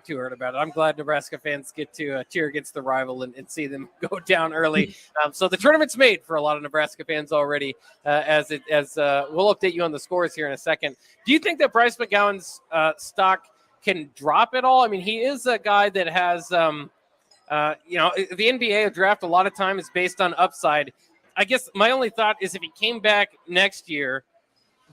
too hurt about it. I'm glad Nebraska fans get to cheer against the rival and see them go down early. So the tournament's made for a lot of Nebraska fans already. As we'll update you on the scores here in a second. Do you think that Bryce McGowan's stock can drop at all? He is a guy that has, the NBA draft a lot of time is based on upside. I guess my only thought is if he came back next year,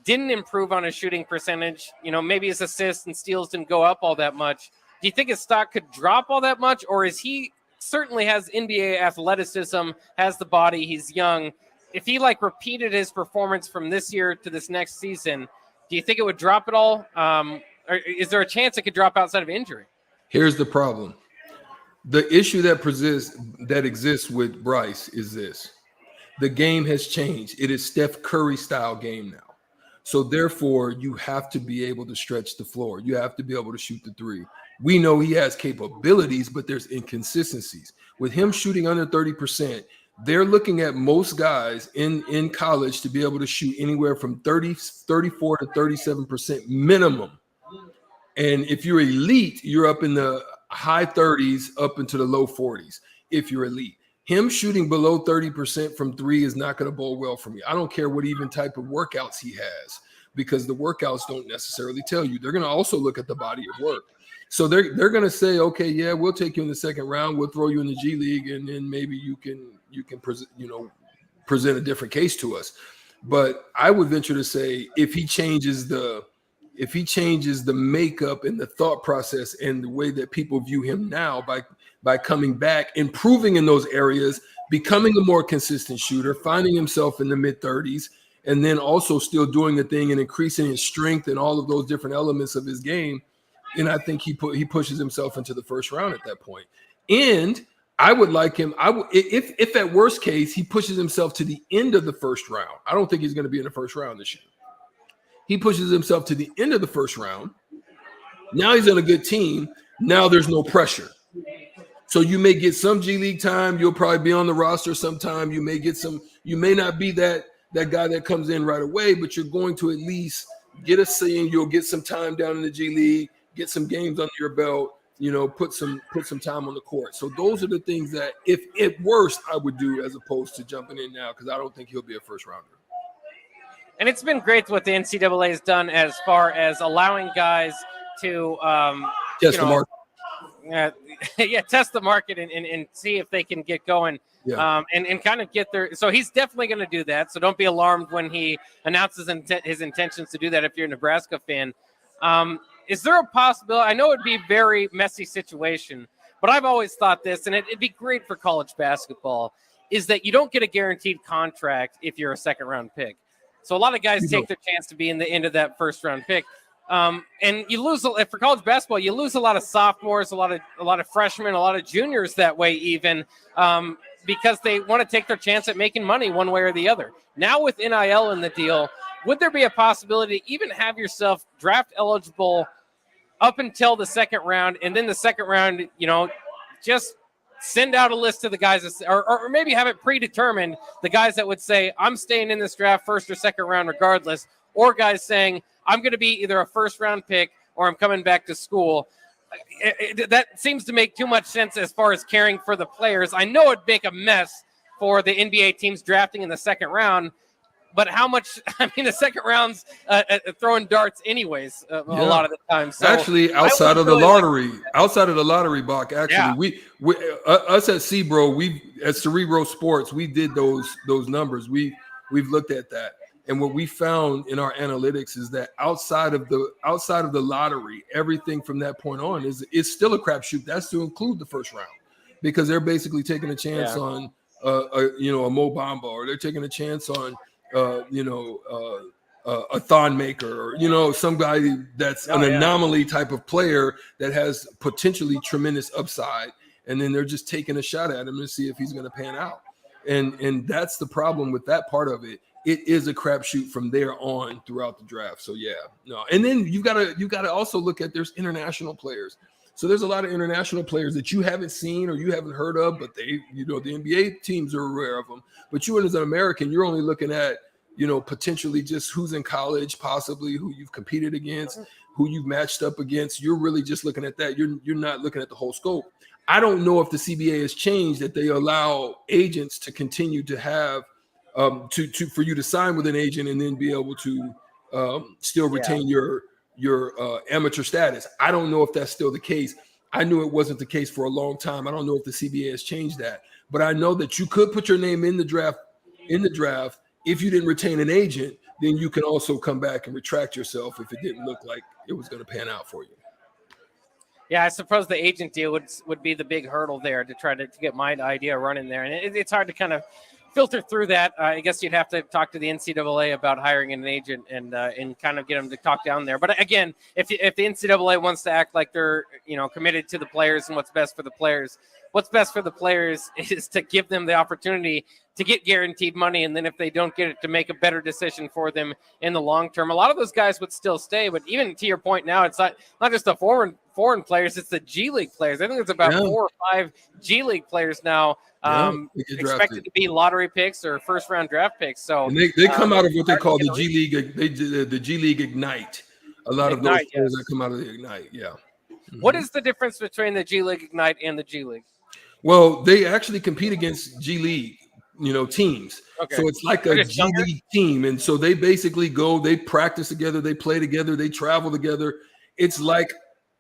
didn't improve on his shooting percentage, maybe his assists and steals didn't go up all that much. Do you think his stock could drop all that much? Or is he certainly has NBA athleticism, has the body, he's young. If he repeated his performance from this year to this next season, do you think it would drop at all? Or is there a chance it could drop outside of injury? Here's the problem. The issue that exists with Bryce is this. The game has changed. It is Steph Curry style game now. So therefore, you have to be able to stretch the floor. You have to be able to shoot the three. We know he has capabilities, but there's inconsistencies. With him shooting under 30%, they're looking at most guys in college to be able to shoot anywhere from 34 to 37% minimum. And if you're elite, you're up in the high 30s up into the low 40s if you're elite. Him shooting below 30% from three is not going to bode well for me. I don't care what even type of workouts he has, because the workouts don't necessarily tell you. They're going to also look at the body of work. So they're going to say, okay, yeah, we'll take you in the second round. We'll throw you in the G League, and then maybe you can present a different case to us. But I would venture to say if he changes the makeup and the thought process and the way that people view him now by coming back, improving in those areas, becoming a more consistent shooter, finding himself in the mid-30s, and then also still doing the thing and increasing his strength and all of those different elements of his game, and I think he pushes himself into the first round at that point. And I would like him. If at worst case he pushes himself to the end of the first round. I don't think he's going to be in the first round this year. He pushes himself to the end of the first round. Now he's on a good team. Now there's no pressure. So you may get some G League time. You'll probably be on the roster sometime. You may get some. You may not be that guy that comes in right away, but you're going to at least get a scene. You'll get some time down in the G League, get some games under your belt, put some time on the court. So those are the things that, if at worst, I would do as opposed to jumping in now, because I don't think he'll be a first rounder. And it's been great what the NCAA has done as far as allowing guys to test the market. Test the market and see if they can get going. Yeah. And kind of get there. So he's definitely going to do that. So don't be alarmed when he announces his intentions to do that if you're a Nebraska fan. Is there a possibility? I know it'd be a very messy situation, but I've always thought this, and it'd be great for college basketball, is that you don't get a guaranteed contract if you're a second-round pick. So a lot of guys take their chance to be in the end of that first-round pick. And you lose for college basketball. You lose a lot of sophomores, a lot of freshmen, a lot of juniors that way, even because they want to take their chance at making money one way or the other. Now with NIL in the deal, would there be a possibility to even have yourself draft eligible up until the second round, and then the second round, just send out a list of the guys, or maybe have it predetermined, the guys that would say, I'm staying in this draft first or second round regardless, or guys saying, I'm going to be either a first-round pick or I'm coming back to school. That seems to make too much sense as far as caring for the players. I know it'd make a mess for the NBA teams drafting in the second round, but how much – the second round's throwing darts anyways a lot of the time. So actually, outside of the lottery, Bock, actually, we us at CBRO, at Cerebro Sports, we did those numbers. We've looked at that. And what we found in our analytics is that outside of the lottery, everything from that point on is still a crapshoot. That's to include the first round, because they're basically taking a chance on a Mo Bamba, or they're taking a chance on a Thon Maker, or some guy that's an anomaly type of player that has potentially tremendous upside, and then they're just taking a shot at him to see if he's going to pan out. And that's the problem with that part of it. It is a crapshoot from there on throughout the draft. So and then you gotta also look at, there's international players. So there's a lot of international players that you haven't seen or you haven't heard of, but the NBA teams are aware of them. But you as an American, you're only looking at potentially just who's in college, possibly who you've competed against, who you've matched up against. You're really just looking at that. You're not looking at the whole scope. I don't know if the CBA has changed that they allow agents to continue to have. For you to sign with an agent and then be able to still retain your amateur status. I don't know if that's still the case. I knew it wasn't the case for a long time. I don't know if the CBA has changed that, but I know that you could put your name in the draft. If you didn't retain an agent, then you can also come back and retract yourself if it didn't look like it was going to pan out for you. Yeah, I suppose the agent deal would be the big hurdle there to try to get my idea running there, and it's hard to kind of filter through that. I guess you'd have to talk to the NCAA about hiring an agent and kind of get them to talk down there. But again, if the NCAA wants to act like they're committed to the players and what's best for the players is to give them the opportunity to get guaranteed money, and then if they don't get it, to make a better decision for them in the long term. A lot of those guys would still stay, but even to your point now, it's not just the foreign players, it's the G League players. I think it's about 4 or 5 G League players now expected to be lottery picks or first-round draft picks. So and they come out of what they call the G League. The G League Ignite. A lot of those players that come out of the Ignite, yeah. Mm-hmm. What is the difference between the G League Ignite and the G League? Well, they actually compete against G League, teams. Okay. So it's like a G League team. And so they basically they practice together, they play together, they travel together. It's like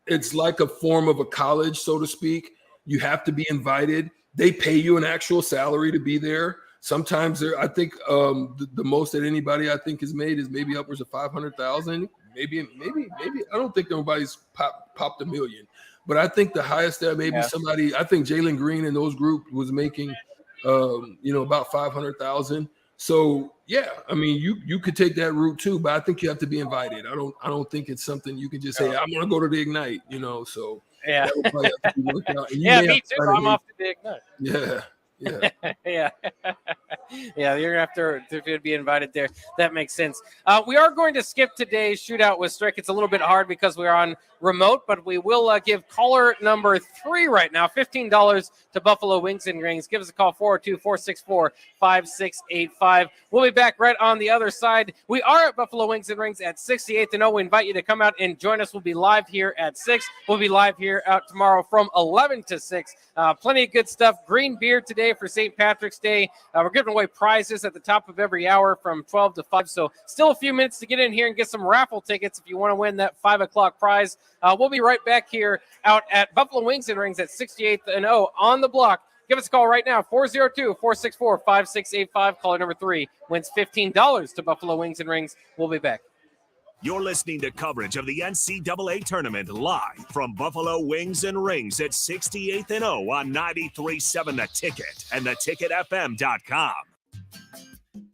a form of a college, so to speak. You have to be invited. They pay you an actual salary to be there. Sometimes I think the most that anybody I think has made is maybe upwards of 500,000. Maybe. I don't think nobody's popped $1 million. But I think the highest that maybe somebody, I think Jalen Green and those group was making, about 500,000. So yeah, I mean, you could take that route too, but I think you have to be invited. I don't think it's something you can just say, I'm going to go to the Ignite, So yeah, me too. I'm off to the Ignite. Yeah. Yeah. Yeah, you're gonna have to be invited there. That makes sense. We are going to skip today's shootout with Strick. It's a little bit hard because we're on remote, but we will give caller number 3 right now $15 to Buffalo Wings and Rings. Give us a call, 402-464-5685. We'll be back right on the other side. We are at Buffalo Wings and Rings at 68th and 0. We invite you to come out and join us. We'll be live here at 6. We'll be live here out tomorrow from 11 to 6. Plenty of good stuff. Green beer today for St. Patrick's Day. We're giving away prizes at the top of every hour from 12 to 5. So still a few minutes to get in here and get some raffle tickets if you want to win that 5 o'clock prize. We'll be right back here out at Buffalo Wings and Rings at 68th and 0 on the block. Give us a call right now, 402-464-5685. Caller number 3 wins $15 to Buffalo Wings and Rings. We'll be back. You're listening to coverage of the NCAA tournament live from Buffalo Wings and Rings at 68th and 0 on 93.7 The Ticket and theticketfm.com.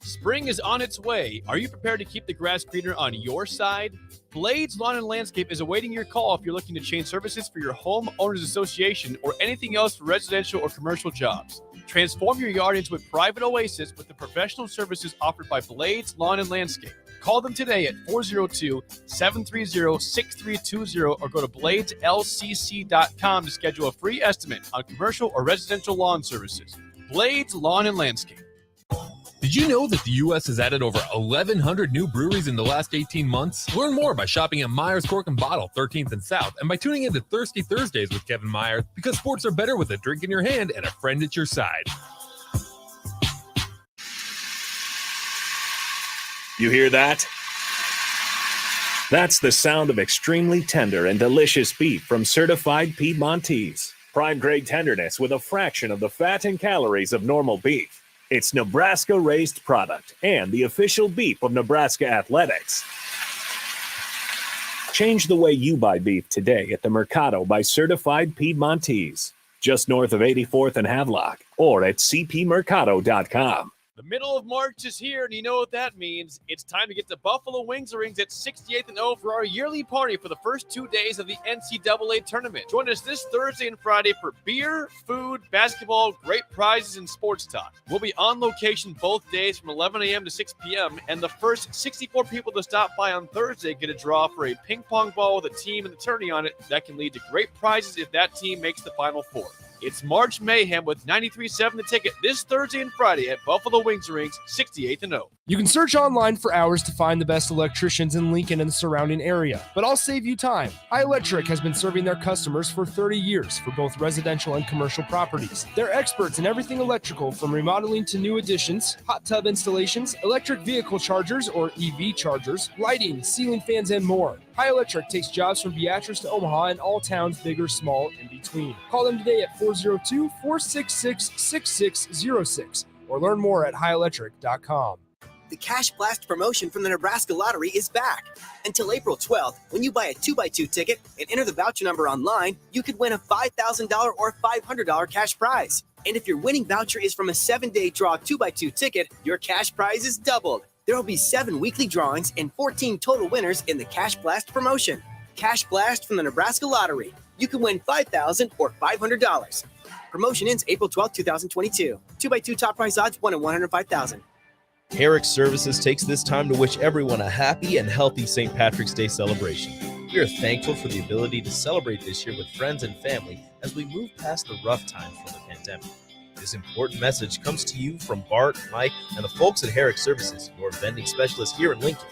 Spring is on its way. Are you prepared to keep the grass greener on your side? Blades Lawn and Landscape is awaiting your call if you're looking to change services for your home owners association or anything else for residential or commercial jobs. Transform your yard into a private oasis with the professional services offered by Blades Lawn and Landscape. Call them today at 402-730-6320 or go to bladeslcc.com to schedule a free estimate on commercial or residential lawn services. Blades Lawn and Landscape. Did you know that the U.S. has added over 1,100 new breweries in the last 18 months? Learn more by shopping at Myers Cork and Bottle, 13th and South, and by tuning into Thirsty Thursdays with Kevin Myers, because sports are better with a drink in your hand and a friend at your side. You hear that? That's the sound of extremely tender and delicious beef from certified Piedmontese. Prime grade tenderness with a fraction of the fat and calories of normal beef. It's Nebraska-raised product and the official beef of Nebraska Athletics. Change the way you buy beef today at the Mercado by Certified Piedmontese, just north of 84th and Havelock, or at cpmercado.com. The middle of March is here, and you know what that means. It's time to get to Buffalo Wings and Rings at 68th and 0 for our yearly party for the first 2 days of the NCAA tournament. Join us this Thursday and Friday for beer, food, basketball, great prizes, and sports talk. We'll be on location both days from 11 a.m. to 6 p.m., and the first 64 people to stop by on Thursday get a draw for a ping pong ball with a team and the tourney on it that can lead to great prizes if that team makes the Final Four. It's March Mayhem with 93.7 The Ticket this Thursday and Friday at Buffalo Wings and Rings, 68th and 0. You can search online for hours to find the best electricians in Lincoln and the surrounding area, but I'll save you time. iElectric has been serving their customers for 30 years for both residential and commercial properties. They're experts in everything electrical, from remodeling to new additions, hot tub installations, electric vehicle chargers or EV chargers, lighting, ceiling fans, and more. iElectric takes jobs from Beatrice to Omaha and all towns, big or small, in between. Call them today at 402-466-6606 or learn more at highelectric.com. The Cash Blast promotion from the Nebraska Lottery is back. Until April 12th, when you buy a 2x2 ticket and enter the voucher number online, you could win a $5,000 or $500 cash prize. And if your winning voucher is from a 7-day draw 2x2 ticket, your cash prize is doubled. There will be 7 weekly drawings and 14 total winners in the Cash Blast promotion. Cash Blast from the Nebraska Lottery. You can win $5,000 or $500. Promotion ends April 12, 2022. 2x2 top prize odds, 1 in 105,000. Herrick Services takes this time to wish everyone a happy and healthy St. Patrick's Day celebration. We are thankful for the ability to celebrate this year with friends and family as we move past the rough times from the pandemic. This important message comes to you from Bart, Mike, and the folks at Herrick Services, your vending specialists here in Lincoln.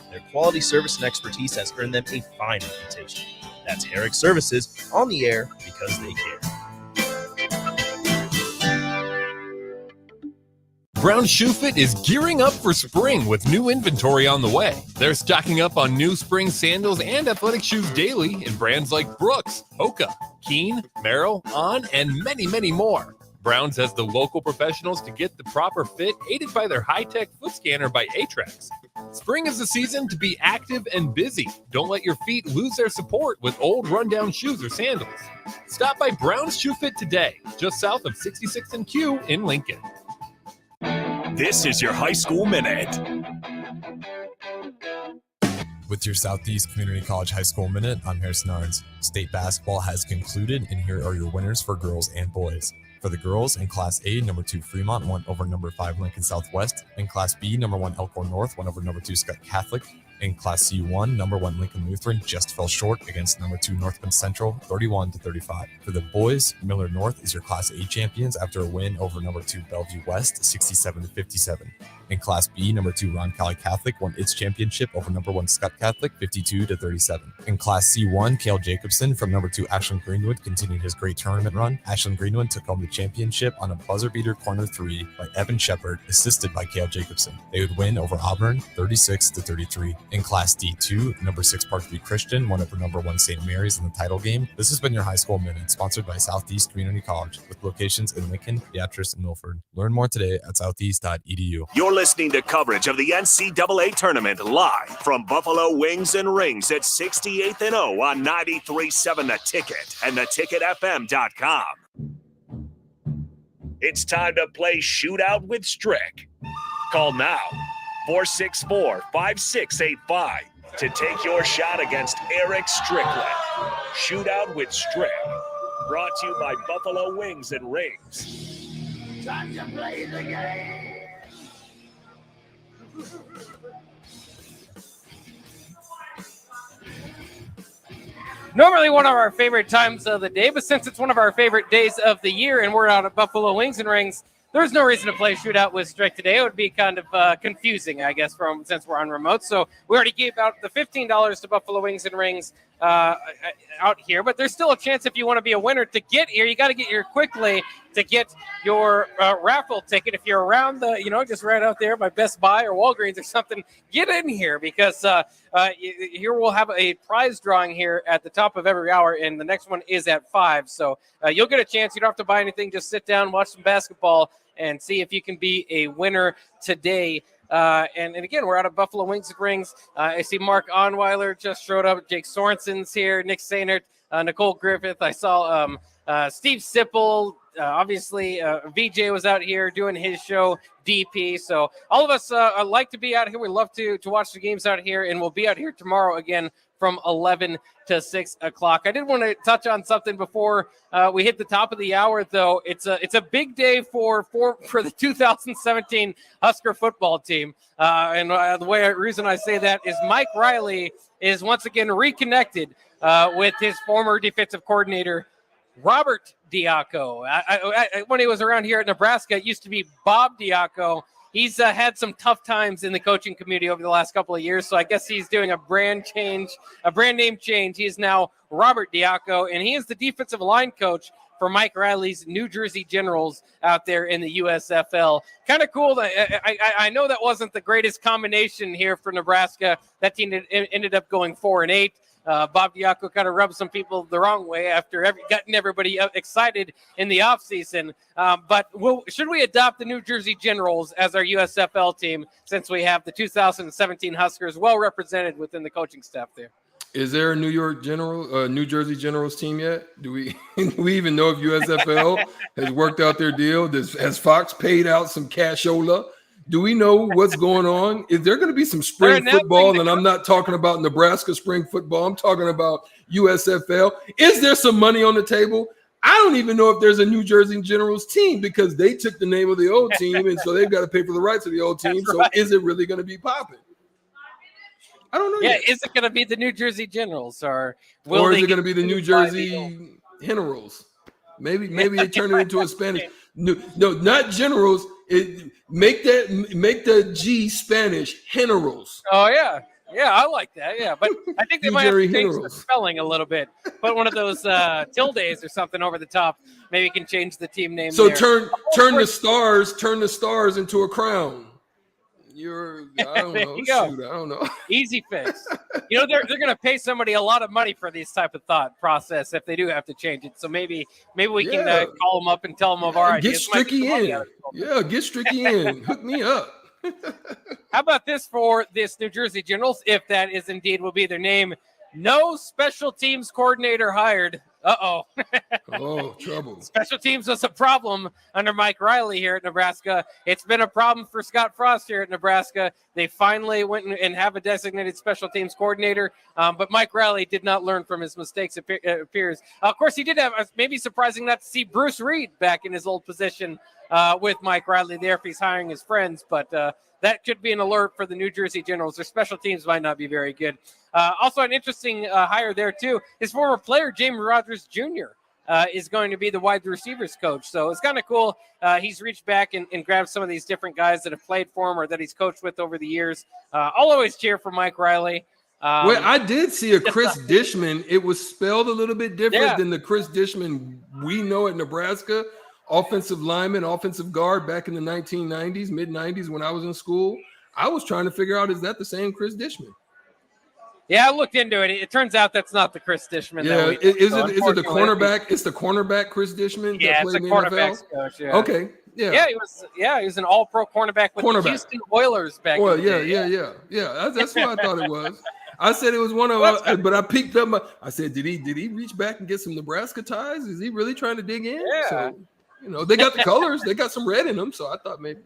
Their quality service and expertise has earned them a fine reputation. That's Herrick Services, on the air because they care. Brown Shoe Fit is gearing up for spring with new inventory on the way. They're stocking up on new spring sandals and athletic shoes daily in brands like Brooks, Hoka, Keen, Merrill, On, and many, many more. Browns has the local professionals to get the proper fit, aided by their high-tech foot scanner by Atrax. Spring is the season to be active and busy. Don't let your feet lose their support with old rundown shoes or sandals. Stop by Brown's Shoe Fit today, just south of 66th and Q in Lincoln. This is your High School Minute. With your Southeast Community College High School Minute, I'm Harrison Arns. State basketball has concluded, and here are your winners for girls and boys. For the girls, in Class A, number 2 Fremont won over number 5 Lincoln Southwest. In Class B, number 1 Elkhorn North won over number 2 Scott Catholic. In Class C1, number 1 Lincoln Lutheran just fell short against number 2 Northman Central, 31-35. For the boys, Miller North is your Class A champions after a win over number 2 Bellevue West, 67-57. In Class B, number 2 Roncalli Catholic won its championship over number 1 Scott Catholic, 52-37. In Class C1, Cale Jacobson from number 2 Ashland Greenwood continued his great tournament run. Ashland Greenwood took home the championship on a buzzer beater corner 3 by Evan Shepard, assisted by Cale Jacobson. They would win over Auburn, 36-33. In Class D2, number 6 Parkview Christian won over number 1 St. Mary's in the title game. This has been your High School Minute, sponsored by Southeast Community College, with locations in Lincoln, Beatrice, and Milford. Learn more today at southeast.edu. You're listening to coverage of the NCAA Tournament live from Buffalo Wings and Rings at 68th and O on 93.7 The Ticket and theticketfm.com. It's time to play Shootout with Strick. Call now, 464-5685, to take your shot against Eric Strickland. Shootout with Strick, brought to you by Buffalo Wings and Rings. Time to play the game. Normally one of our favorite times of the day, but since it's one of our favorite days of the year and we're out at Buffalo Wings and Rings, there's no reason to play Shootout with Strick today. It would be kind of confusing, I guess, since we're on remote. So we already gave out the $15 to Buffalo Wings and Rings out here, but there's still a chance if you want to be a winner to get here. You got to get here quickly to get your raffle ticket. If you're around just right out there by Best Buy or Walgreens or something, get in here because here we'll have a prize drawing here at the top of every hour, and the next one is at 5. So you'll get a chance. You don't have to buy anything. Just sit down, watch some basketball, and see if you can be a winner today. And again, we're out of Buffalo Wings and Rings. I see Mark Onweiler just showed up. Jake Sorensen's here. Nick Sainert, Nicole Griffith. I saw Steve Sipple. Obviously, VJ was out here doing his show, DP. So all of us like to be out here. We love to watch the games out here, and we'll be out here tomorrow again from 11 to 6 o'clock. I did want to touch on something before we hit the top of the hour, though. It's a big day for the 2017 Husker football team. And the reason I say that is Mike Riley is once again reconnected with his former defensive coordinator, Robert Diaco. When he was around here at Nebraska, it used to be Bob Diaco. He's had some tough times in the coaching community over the last couple of years, so I guess he's doing a brand name change. He is now Robert Diaco, and he is the defensive line coach for Mike Riley's New Jersey Generals out there in the USFL. Kind of cool. I know that wasn't the greatest combination here for Nebraska. That team ended up going 4-8. Bob Diaco kind of rubbed some people the wrong way after getting everybody excited in the offseason. But should we adopt the New Jersey Generals as our USFL team since we have the 2017 Huskers well represented within the coaching staff there? Is there a New Jersey Generals team yet? Do we even know if USFL has worked out their deal? Has Fox paid out some cashola? Do we know what's going on? Is there going to be some spring football? And I'm not talking about Nebraska spring football. I'm talking about USFL. Is there some money on the table? I don't even know if there's a New Jersey Generals team because they took the name of the old team, and so they've got to pay for the rights of the old team. So is it really going to be popping? I don't know. Yeah, yet. is it going to be the New Jersey Generals, or is it going to be the New Jersey Generals? Maybe they turn it into a Spanish. No, not Generals. Make the G Spanish Generals. Oh yeah, I like that. Yeah, but I think they might have to change the spelling a little bit. Put one of those tildes or something over the top. Maybe you can change the team name. So there. turn the stars into a crown. I don't know. You go. Shoot, I don't know. Easy fix. They're going to pay somebody a lot of money for these type of thought process if they do have to change it. So maybe we can call them up and tell them of our ideas. Get Stricky in. Yeah, get Stricky in. Hook me up. How about this for this New Jersey Generals, if that is indeed will be their name? No special teams coordinator hired. Uh-oh. Oh, trouble. Special teams was a problem under Mike Riley here at Nebraska. It's been a problem for Scott Frost here at Nebraska. They finally went and have a designated special teams coordinator, but Mike Riley did not learn from his mistakes, it appears. Of course, he did have, maybe surprising not to see Bruce Reed back in his old position with Mike Riley there if he's hiring his friends, but that could be an alert for the New Jersey Generals. Their special teams might not be very good. Also, an interesting hire there, too. His former player, James Rogers Jr., is going to be the wide receivers coach. So it's kind of cool. He's reached back and grabbed some of these different guys that have played for him or that he's coached with over the years. I'll always cheer for Mike Riley. Well, I did see a Chris Dishman. It was spelled a little bit different than the Chris Dishman we know at Nebraska. Offensive lineman, offensive guard back in the 1990s, mid-90s when I was in school. I was trying to figure out, is that the same Chris Dishman? Yeah, I looked into it. It turns out that's not the Chris Dishman. Yeah, is it the cornerback? It's the cornerback Chris Dishman that played in the NFL? Coach, yeah. Okay, yeah. Yeah, he was an all-pro cornerback with the Houston Oilers back in the day. Yeah. That's what I thought it was. I said it was one of, but I peeked up. I said, did he reach back and get some Nebraska ties? Is he really trying to dig in? Yeah. So, they got the colors. They got some red in them. So I thought maybe.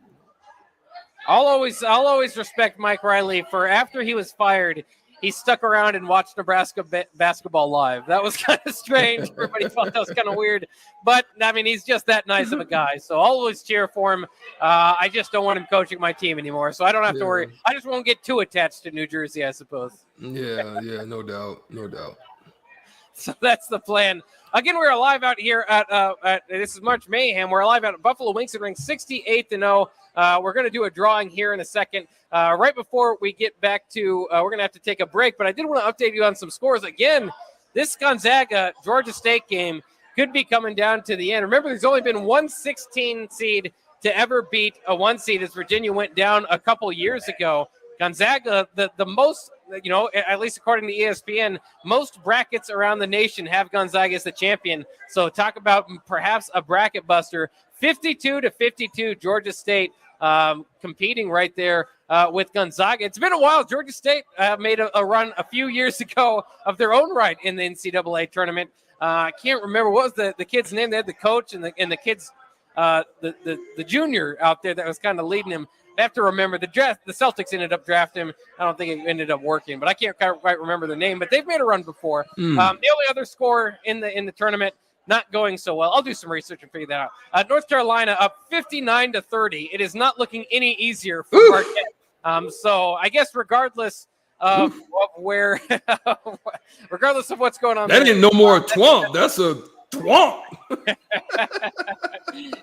I'll always respect Mike Riley for after he was fired. He stuck around and watched Nebraska basketball live. That was kind of strange. Everybody thought that was kind of weird. But, I mean, he's just that nice of a guy. So I'll always cheer for him. I just don't want him coaching my team anymore. So I don't have to worry. I just won't get too attached to New Jersey, I suppose. Yeah, no doubt. So that's the plan. Again, we're live out here at this is March Mayhem. We're live out at Buffalo Wings and Rings, 68-0. We're going to do a drawing here in a second. Right before we get back to, we're going to have to take a break, but I did want to update you on some scores. Again, this Gonzaga-Georgia State game could be coming down to the end. Remember, there's only been one 16 seed to ever beat a 1 seed as Virginia went down a couple years ago. Gonzaga, the most, at least according to ESPN, most brackets around the nation have Gonzaga as the champion. So talk about perhaps a bracket buster. 52-52, Georgia State competing right there with Gonzaga. It's been a while. Georgia State made a run a few years ago of their own right in the NCAA tournament. I can't remember what was the kid's name. They had the coach and the kid's the junior out there that was kind of leading him. I have to remember the Celtics ended up drafting him. I don't think it ended up working, but I can't quite remember the name. But they've made a run before. The only other score in the tournament not going so well. I'll do some research and figure that out. North Carolina up 59-30. It is not looking any easier for Marquette. So I guess regardless of where, regardless of what's going on, that ain't no more a twomp. That's a twomp.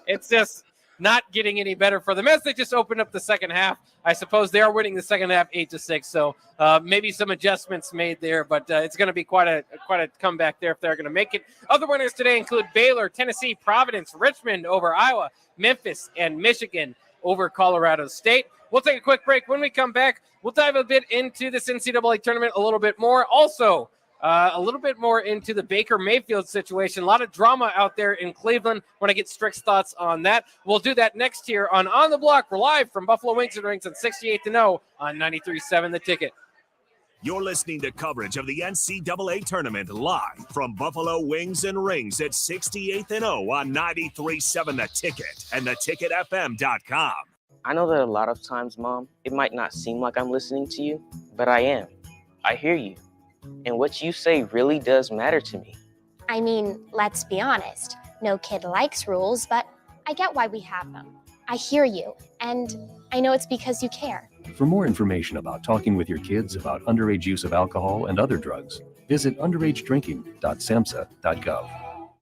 It's just not getting any better for them as they just opened up the second half. I suppose they are winning the second half 8-6. So maybe some adjustments made there, but it's going to be quite a comeback there if they're going to make it. Other winners today include Baylor, Tennessee, Providence, Richmond over Iowa, Memphis, and Michigan over Colorado State. We'll take a quick break. When we come back, we'll dive a bit into this NCAA tournament a little bit more. Also, a little bit more into the Baker Mayfield situation. A lot of drama out there in Cleveland. Want to get Strick's thoughts on that. We'll do that next here on the Block. We're live from Buffalo Wings and Rings at 68-0 on 93.7 The Ticket. You're listening to coverage of the NCAA tournament live from Buffalo Wings and Rings at 68-0 on 93.7 The Ticket and theticketfm.com. I know that a lot of times, Mom, it might not seem like I'm listening to you, but I am. I hear you. And what you say really does matter to me. I mean, let's be honest. No kid likes rules, but I get why we have them. I hear you, and I know it's because you care. For more information about talking with your kids about underage use of alcohol and other drugs, visit underagedrinking.samhsa.gov.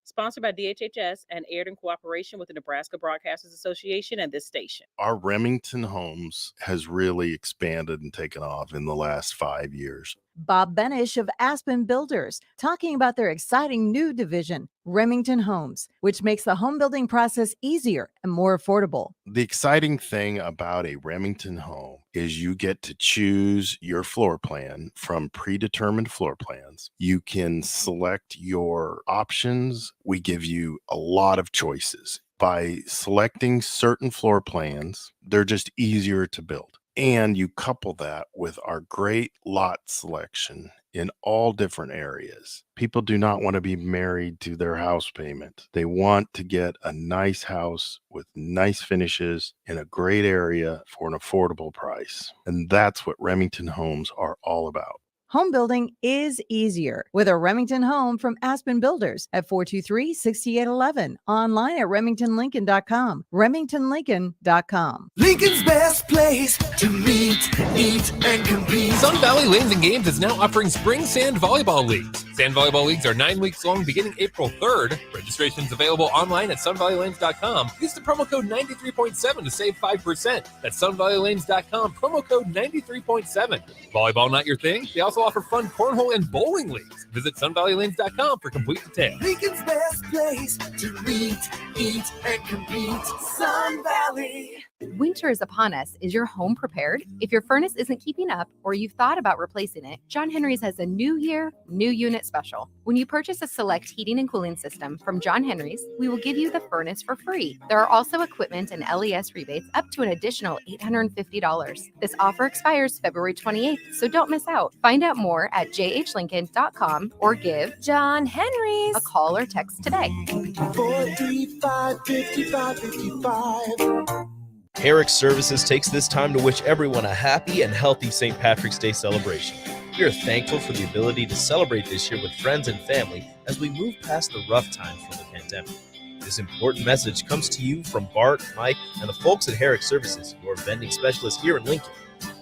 Sponsored by DHHS and aired in cooperation with the Nebraska Broadcasters Association and this station. Our Remington Homes has really expanded and taken off in the last 5 years. Bob Benish of Aspen Builders, talking about their exciting new division, Remington Homes, which makes the home building process easier and more affordable. The exciting thing about a Remington home is you get to choose your floor plan from predetermined floor plans. You can select your options. We give you a lot of choices. By selecting certain floor plans, they're just easier to build. And you couple that with our great lot selection in all different areas. People do not want to be married to their house payment. They want to get a nice house with nice finishes in a great area for an affordable price. And that's what Remington Homes are all about. Home building is easier with a Remington home from Aspen Builders at 423-6811. Online at remingtonlincoln.com. remingtonlincoln.com. Lincoln's best place to meet, eat, and compete. Sun Valley Lanes and Games is now offering spring sand volleyball leagues. Sand volleyball leagues are 9 weeks long beginning April 3rd. Registration's available online at sunvalleylanes.com. Use the promo code 93.7 to save 5%. That's sunvalleylanes.com, promo code 93.7. Volleyball not your thing? They also offer fun cornhole and bowling leagues. Visit sunvalleylanes.com for complete details. Lincoln's best place to meet, eat, and compete. Sun Valley. Winter is upon us. Is your home prepared? If your furnace isn't keeping up or you've thought about replacing it, John Henry's has a new year, new unit special. When you purchase a select heating and cooling system from John Henry's, we will give you the furnace for free. There are also equipment and LES rebates up to an additional $850. This offer expires February 28th, so don't miss out. Find out more at jhlincoln.com or give John Henry's a call or text today. 435-5555. Herrick Services takes this time to wish everyone a happy and healthy St. Patrick's Day celebration. We are thankful for the ability to celebrate this year with friends and family as we move past the rough times from the pandemic. This important message comes to you from Bart, Mike, and the folks at Herrick Services, your vending specialists here in Lincoln.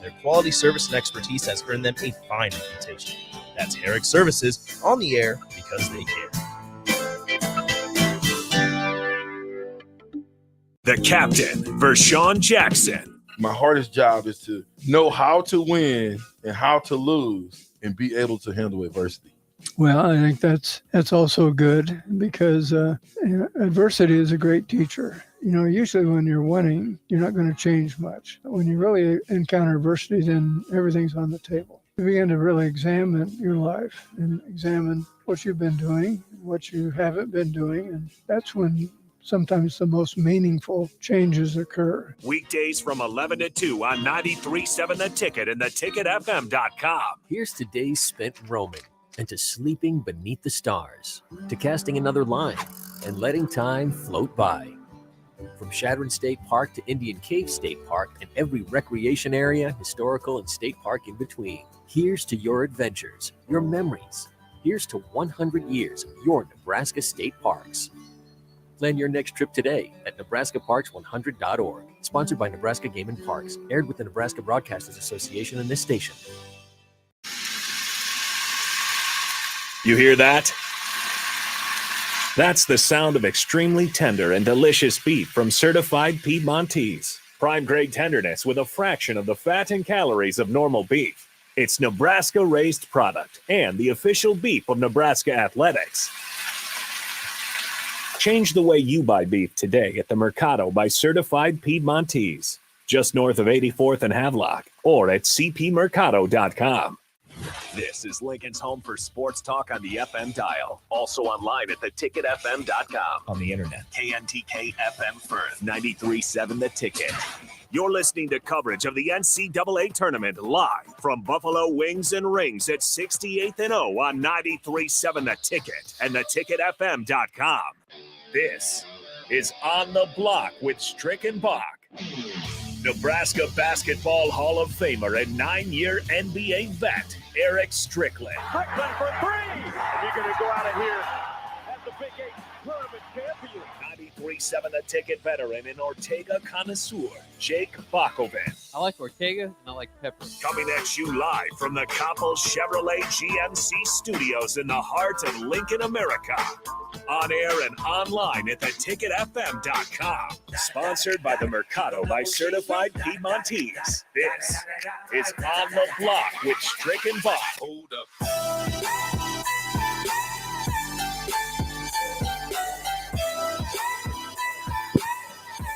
Their quality service and expertise has earned them a fine reputation. That's Herrick Services, on the air because they care. The captain, Vershawn Jackson. My hardest job is to know how to win and how to lose and be able to handle adversity. Well, I think that's also good because adversity is a great teacher. You know, usually when you're winning, you're not going to change much. When you really encounter adversity, then everything's on the table. You begin to really examine your life and examine what you've been doing, what you haven't been doing, and that's when sometimes the most meaningful changes occur. Weekdays from 11 to 2 on 93.7 The Ticket and theticketfm.com. Here's to days spent roaming and to sleeping beneath the stars, to casting another line and letting time float by. From Shadron State Park to Indian Cave State Park and every recreation area, historical and state park in between. Here's to your adventures, your memories. Here's to 100 years of your Nebraska state parks. Plan your next trip today at nebraskaparks100.org. Sponsored by Nebraska Game and Parks. Aired with the Nebraska Broadcasters Association and this station. You hear that? That's the sound of extremely tender and delicious beef from certified Piedmontese. Prime grade tenderness with a fraction of the fat and calories of normal beef. It's Nebraska-raised product and the official beef of Nebraska Athletics. Change the way you buy beef today at the Mercado by Certified Piedmontese, just north of 84th and Havelock, or at cpmercado.com. This is Lincoln's home for sports talk on the FM dial. Also online at theticketfm.com. On the internet. KNTK FM Firth, 93.7 The Ticket. You're listening to coverage of the NCAA tournament live from Buffalo Wings and Rings at 68th and O on 93.7 The Ticket and theticketfm.com. This is On the Block with Strick Bock. Nebraska Basketball Hall of Famer and 9-year NBA vet, Eric Strickland. Strickland for three. And you're going to go out of here at the Big 8 tournament champion. 93.7 The Ticket veteran and Ortega connoisseur, Jake Bakoven. I like Ortega, and I like pepper. Coming at you live from the Coppel Chevrolet GMC studios in the heart of Lincoln, America. On air and online at theticketfm.com. Sponsored by the Mercado by Certified Piedmontese. This is On the Block with Strick and Bock. Hold up.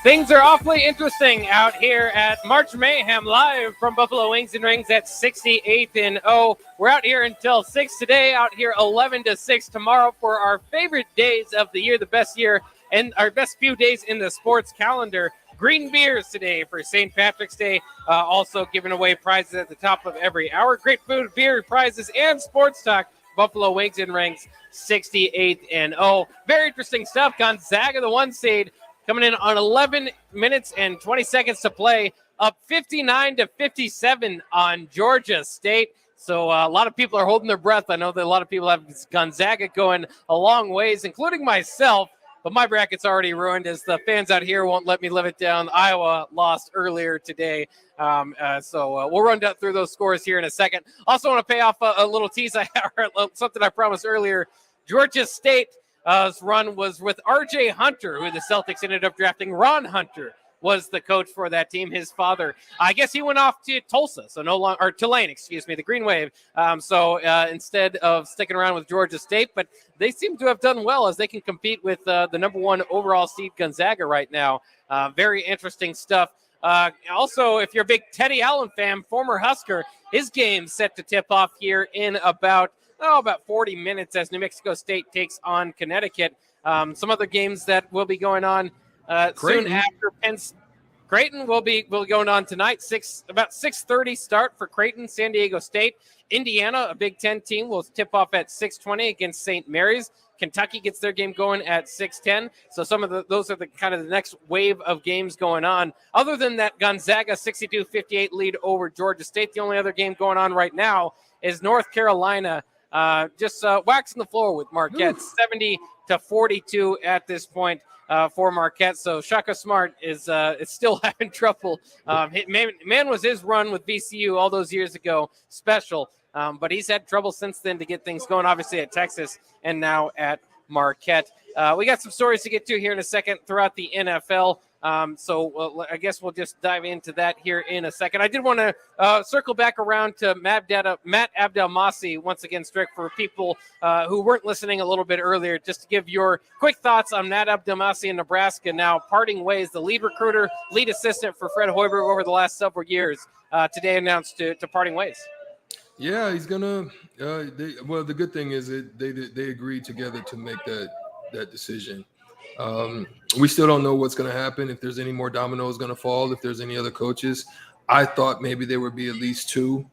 Things are awfully interesting out here at March Mayhem, live from Buffalo Wings and Rings at 68th and O. We're out here until 6 today, out here 11 to 6 tomorrow for our favorite days of the year, the best year and our best few days in the sports calendar. Green beers today for St. Patrick's Day, also giving away prizes at the top of every hour. Great food, beer, prizes, and sports talk. Buffalo Wings and Rings, 68th and O. Very interesting stuff. Gonzaga, the 1 seed, coming in on 11 minutes and 20 seconds to play, up 59 to 57 on Georgia State. So a lot of people are holding their breath. I know that a lot of people have Gonzaga going a long ways, including myself. But my bracket's already ruined as the fans out here won't let me live it down. Iowa lost earlier today. So we'll run down through those scores here in a second. Also want to pay off a little tease, something I promised earlier. Georgia State run was with R.J. Hunter, who the Celtics ended up drafting. Ron Hunter was the coach for that team. His father, I guess he went off to Tulsa, so no longer, or Tulane, excuse me, the Green Wave. So instead of sticking around with Georgia State, but they seem to have done well as they can compete with the number 1 overall seed Gonzaga right now. Very interesting stuff. Also, if you're a big Teddy Allen fan, former Husker, his game's set to tip off here in about 40 minutes as New Mexico State takes on Connecticut. Some other games that will be going on soon after Creighton will be going on tonight. About 6:30 start for Creighton, San Diego State. Indiana, a Big Ten team, will tip off at 6:20 against St. Mary's. Kentucky gets their game going at 6:10. So some of those are the kind of the next wave of games going on. Other than that, Gonzaga 62-58 lead over Georgia State. The only other game going on right now is North Carolina just waxing the floor with Marquette, 70-42 at this point for Marquette. So Shaka Smart is still having trouble. Man was his run with VCU all those years ago special, but he's had trouble since then to get things going, obviously at Texas and now at Marquette. We got some stories to get to here in a second throughout the NFL. So I guess we'll just dive into that here in a second. I did want to circle back around to Matt Abdelmassi once again, Strick, for people who weren't listening a little bit earlier, just to give your quick thoughts on Matt Abdelmassi in Nebraska now parting ways. The lead recruiter, lead assistant for Fred Hoiberg over the last several years, today announced to parting ways. Yeah, he's gonna. The good thing is that they agreed together to make that decision. We still don't know what's going to happen, if there's any more dominoes going to fall, if there's any other coaches. I thought maybe there would be at least 2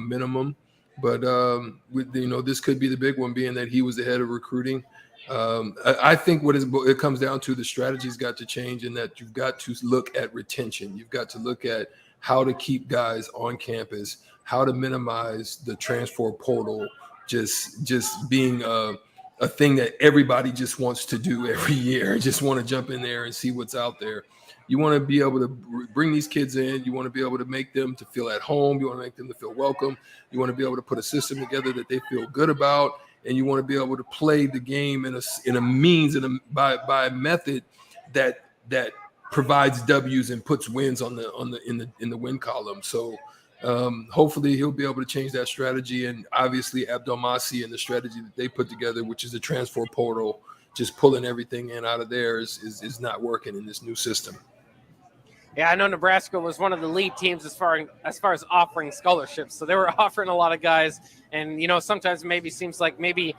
minimum, but this could be the big one, being that he was the head of recruiting. I think it comes down to, the strategy's got to change, in that you've got to look at retention. You've got to look at how to keep guys on campus, how to minimize the transfer portal just being a thing that everybody just wants to do every year. Just want to jump in there and see what's out there. You want to be able to bring these kids in. You want to be able to make them to feel at home. You want to make them to feel welcome. You want to be able to put a system together that they feel good about, and you want to be able to play the game by a method that provides W's and puts wins in the win column. So hopefully he'll be able to change that strategy, and obviously Abdelmassi and the strategy that they put together, which is the transfer portal, just pulling everything in out of there, is not working in this new system. Yeah, I know Nebraska was one of the lead teams as far as offering scholarships, so they were offering a lot of guys, and sometimes maybe seems like maybe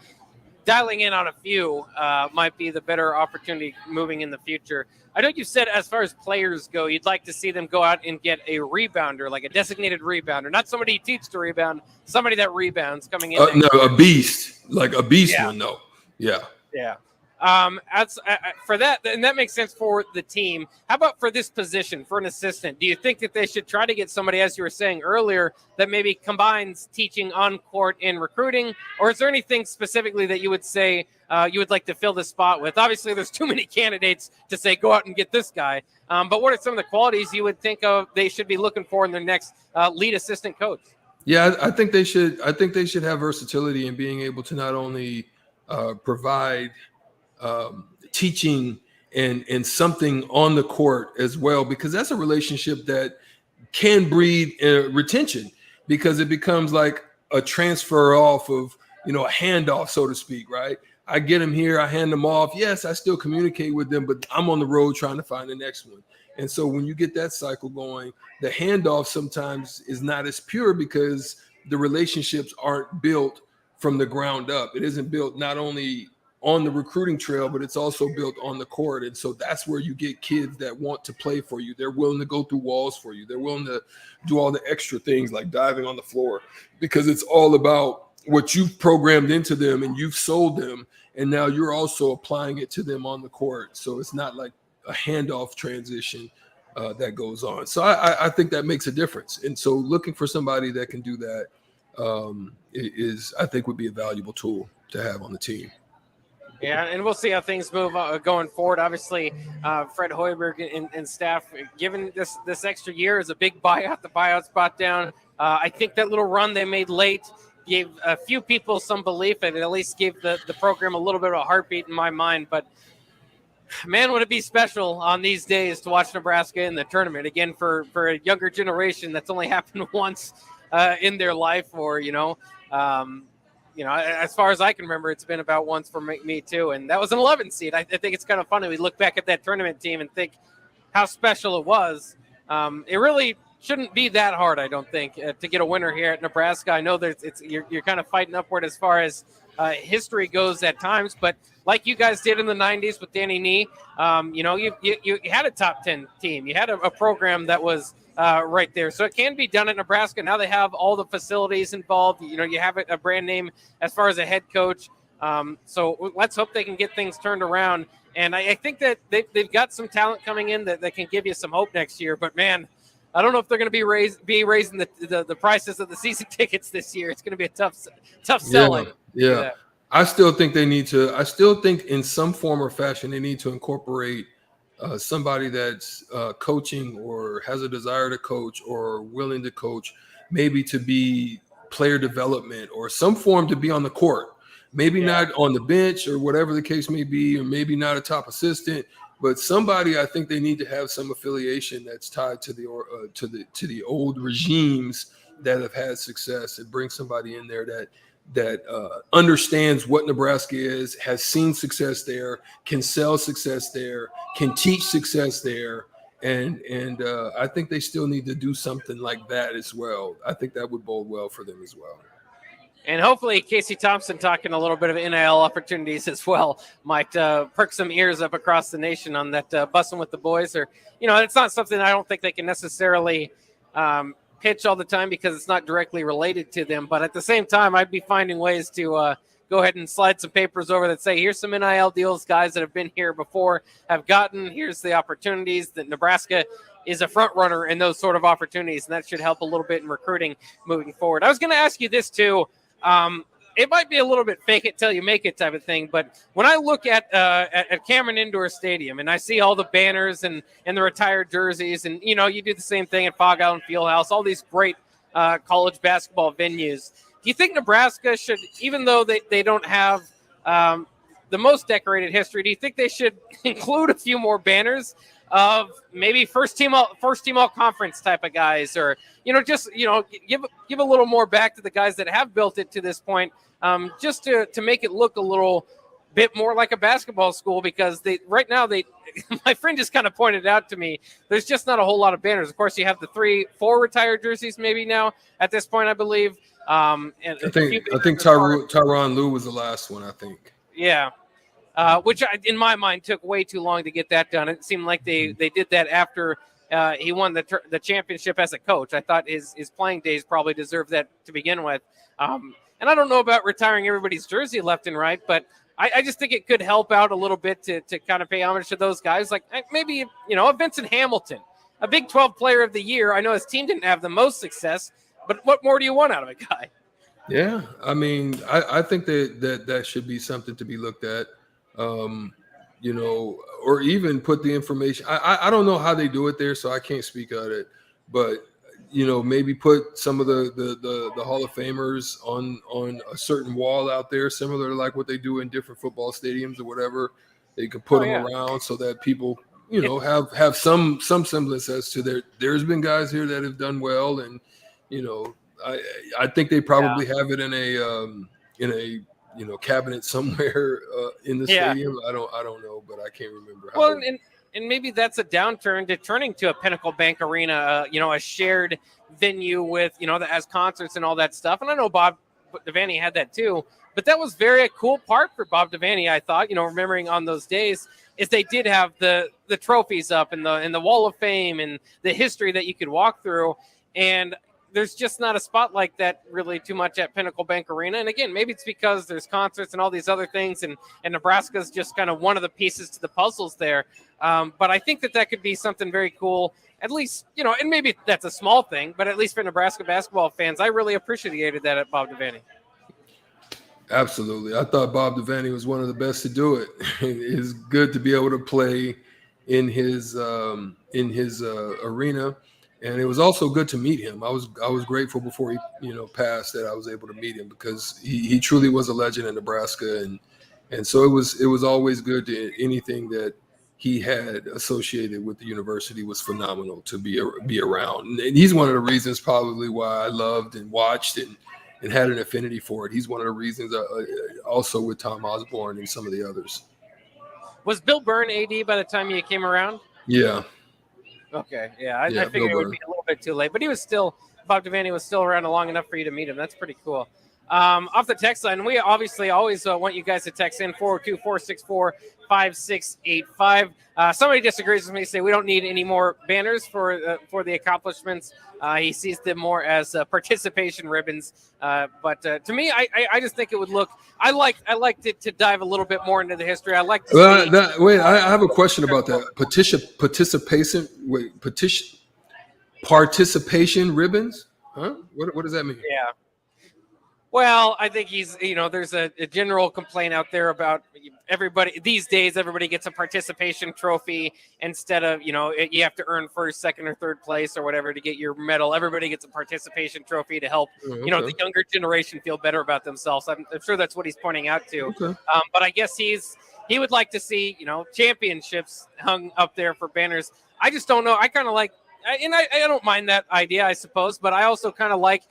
dialing in on a few might be the better opportunity moving in the future. I know you said, as far as players go, you'd like to see them go out and get a rebounder, like a designated rebounder, not somebody who teaches to rebound, somebody that rebounds coming in. No, a beast, like a beast one, though. Yeah. Yeah. For that, and that makes sense for the team. How about for this position, for an assistant? Do you think that they should try to get somebody, as you were saying earlier, that maybe combines teaching on court and recruiting? Or is there anything specifically that you would say you would like to fill this spot with? Obviously, there's too many candidates to say, go out and get this guy. But what are some of the qualities you would think of they should be looking for in their next lead assistant coach? Yeah, I think they should. I think they should have versatility in being able to not only provide teaching and something on the court as well, because that's a relationship that can breed retention, because it becomes like a transfer off of, a handoff, so to speak, right? I get them here, I hand them off. Yes, I still communicate with them, but I'm on the road trying to find the next one. And so when you get that cycle going, the handoff sometimes is not as pure because the relationships aren't built from the ground up. It isn't built not only on the recruiting trail, but it's also built on the court. And so that's where you get kids that want to play for you. They're willing to go through walls for you. They're willing to do all the extra things like diving on the floor, because it's all about what you've programmed into them and you've sold them. And now you're also applying it to them on the court. So it's not like a handoff transition that goes on. So I think that makes a difference. And so looking for somebody that can do that I think would be a valuable tool to have on the team. Yeah, and we'll see how things move going forward. Obviously, Fred Hoiberg and staff, given this extra year, is a big buyout. The buyout spot down. I think that little run they made late gave a few people some belief, and it at least gave the program a little bit of a heartbeat in my mind. But man, would it be special on these days to watch Nebraska in the tournament again for a younger generation that's only happened once in their life, or as far as I can remember, it's been about once for me too, and that was an 11 seed. I think it's kind of funny. We look back at that tournament team and think how special it was. It really shouldn't be that hard, I don't think, to get a winner here at Nebraska. I know you're kind of fighting upward as far as history goes at times, but like you guys did in the 90s with Danny Nee, you had a top 10 team. You had a program that was right there. So it can be done at Nebraska. Now they have all the facilities involved. You have a brand name as far as a head coach. So let's hope they can get things turned around. And I think that they've got some talent coming in that can give you some hope next year. But, man, I don't know if they're going to be raising the prices of the season tickets this year. It's going to be a tough selling. Yeah. I still think they need to. I still think in some form or fashion they need to incorporate somebody that's coaching or has a desire to coach or willing to coach, maybe to be player development or some form to be on the court. Maybe not on the bench or whatever the case may be, or maybe not a top assistant, but somebody. I think they need to have some affiliation that's tied to the old regimes that have had success, and bring somebody in there that understands what Nebraska is, has seen success there, can sell success there, can teach success there. And I think they still need to do something like that as well. I think that would bode well for them as well. And hopefully Casey Thompson talking a little bit of NIL opportunities as well might perk some ears up across the nation on that Bussing with the Boys. Or, it's not something I don't think they can necessarily pitch all the time because it's not directly related to them. But at the same time, I'd be finding ways to go ahead and slide some papers over that say, here's some NIL deals guys that have been here before have gotten. Here's the opportunities that Nebraska is a front runner in those sort of opportunities. And that should help a little bit in recruiting moving forward. I was going to ask you this too. It might be a little bit fake it till you make it type of thing, but when I look at Cameron Indoor Stadium and I see all the banners and the retired jerseys, and you do the same thing at Fog Island Fieldhouse, all these great college basketball venues. Do you think Nebraska should, even though they don't have the most decorated history, do you think they should include a few more banners of maybe first team all conference type of guys, or give a little more back to the guys that have built it to this point, just to make it look a little bit more like a basketball school, because right now my friend just kind of pointed out to me, there's just not a whole lot of banners. Of course, you have the 3-4 retired jerseys maybe now at this point, I believe. And I think Tyronn Lue was the last one, I think. Yeah. Which in my mind took way too long to get that done. It seemed like they did that after he won the championship as a coach. I thought his playing days probably deserved that to begin with. And I don't know about retiring everybody's jersey left and right, but I just think it could help out a little bit to kind of pay homage to those guys. Like maybe, a Vincent Hamilton, a Big 12 player of the year. I know his team didn't have the most success, but what more do you want out of a guy? Yeah, I mean, I think that should be something to be looked at, or even put the information. I don't know how they do it there, so I can't speak on it. But maybe put some of the Hall of Famers on a certain wall out there, similar to like what they do in different football stadiums or whatever. They could put them around so that people have some semblance as to there's been guys here that have done well, and I think they probably have it in a cabinet somewhere in the stadium. I don't know, but I can't remember. And maybe that's a downturn to turning to a Pinnacle Bank Arena, a shared venue with, that has concerts and all that stuff. And I know Bob Devaney had that too, but that was very a cool part for Bob Devaney, I thought, remembering on those days, is they did have the trophies up in the Wall of Fame and the history that you could walk through. And there's just not a spot like that really too much at Pinnacle Bank Arena. And again, maybe it's because there's concerts and all these other things, and Nebraska's just kind of one of the pieces to the puzzles there. But I think that could be something very cool, at least, and maybe that's a small thing, but at least for Nebraska basketball fans, I really appreciated that at Bob Devaney. Absolutely. I thought Bob Devaney was one of the best to do it. It's good to be able to play in his arena. And it was also good to meet him. I was grateful before he passed that I was able to meet him, because he truly was a legend in Nebraska, and so it was always good to anything that he had associated with the university was phenomenal to be around. And he's one of the reasons probably why I loved and watched and had an affinity for it. He's one of the reasons also with Tom Osborne and some of the others. Was Bill Byrne AD by the time you came around? Yeah. Okay, yeah, I figured it would be a little bit too late, but Bob Devaney was still around long enough for you to meet him. That's pretty cool. Off the text line, we obviously always want you guys to text in 402-464-5685. Somebody disagrees with me, say we don't need any more banners for the accomplishments. He sees them more as participation ribbons. But to me, I just think it would look. I liked it to dive a little bit more into the history. I like to see. I have a question about that participation ribbons. Huh? What does that mean? Yeah. Well, I think there's a general complaint out there about everybody these days. Everybody gets a participation trophy instead of, you have to earn first, second, or third place or whatever to get your medal. Everybody gets a participation trophy to help, the younger generation feel better about themselves. I'm sure that's what he's pointing out to. Okay. But I guess he would like to see, championships hung up there for banners. I just don't know. I kind of like, and I don't mind that idea, I suppose, but I also kind of like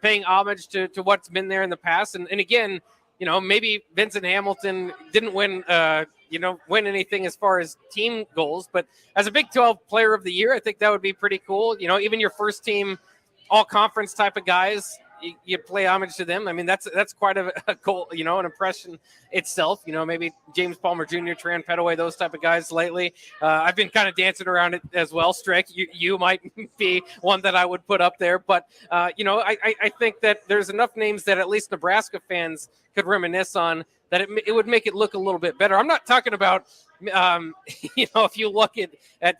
paying homage to what's been there in the past. And again, maybe Vincent Hamilton didn't win anything as far as team goals, but as a Big 12 player of the year, I think that would be pretty cool. Even your first team all conference type of guys, you play homage to them. I mean, that's quite a goal, an impression itself. Maybe James Palmer Jr., Tran Petaway, those type of guys lately. I've been kind of dancing around it as well. Strick, you might be one that I would put up there. But, I think that there's enough names that at least Nebraska fans could reminisce on that it would make it look a little bit better. I'm not talking about, if you look at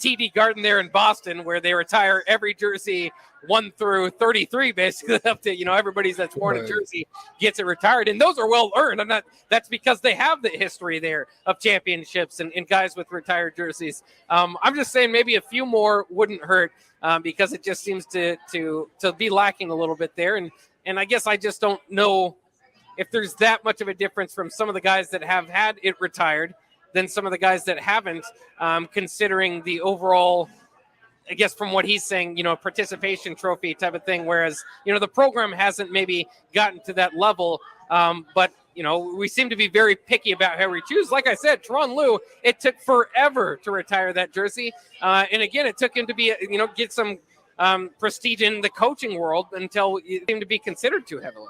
TD Garden there in Boston, where they retire every jersey 1 through 33, basically up to, everybody's that's worn a jersey gets it retired. And those are well earned. That's because they have the history there of championships and guys with retired jerseys. I'm just saying maybe a few more wouldn't hurt because it just seems to be lacking a little bit there. And I guess I just don't know if there's that much of a difference from some of the guys that have had it retired than some of the guys that haven't, considering the overall, I guess from what he's saying, participation trophy type of thing. Whereas, the program hasn't maybe gotten to that level. But, we seem to be very picky about how we choose. Like I said, Teron Lue, it took forever to retire that jersey. And again, it took him to be, get some prestige in the coaching world until it seemed to be considered too heavily.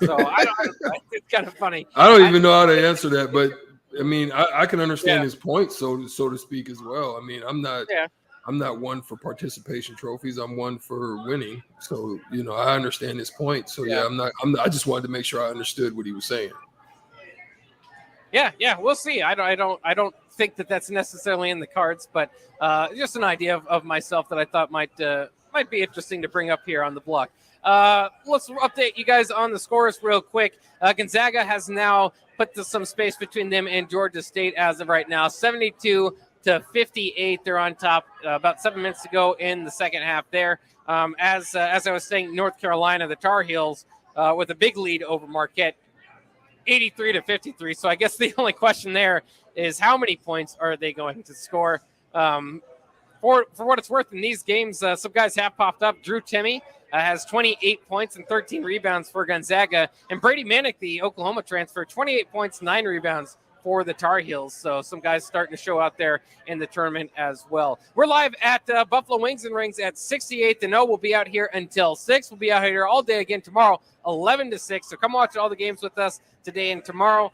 So it's kind of funny. I don't even know how to answer that, but I mean, I can understand his point, so to speak, as well. I mean, I'm not. Yeah. I'm not one for participation trophies. I'm one for winning. So, I understand his point. So yeah, I just wanted to make sure I understood what he was saying. Yeah, we'll see. I don't think that that's necessarily in the cards, but just an idea of myself that I thought might be interesting to bring up here on the block. Let's update you guys on the scores real quick. Gonzaga has now put some space between them and Georgia State as of right now, 72-58. They're on top. About 7 minutes to go in the second half there. As I was saying, North Carolina, the Tar Heels, with a big lead over Marquette, 83-53. So I guess the only question there is how many points are they going to score? For what it's worth in these games, some guys have popped up. Drew Timme has 28 points and 13 rebounds for Gonzaga. And Brady Manick, the Oklahoma transfer, 28 points, 9 rebounds for the Tar Heels. So some guys starting to show out there in the tournament as well. We're live at Buffalo Wings and Rings at 68th and 0. We'll be out here until 6. We'll be out here all day again tomorrow, 11 to 6. So come watch all the games with us today and tomorrow.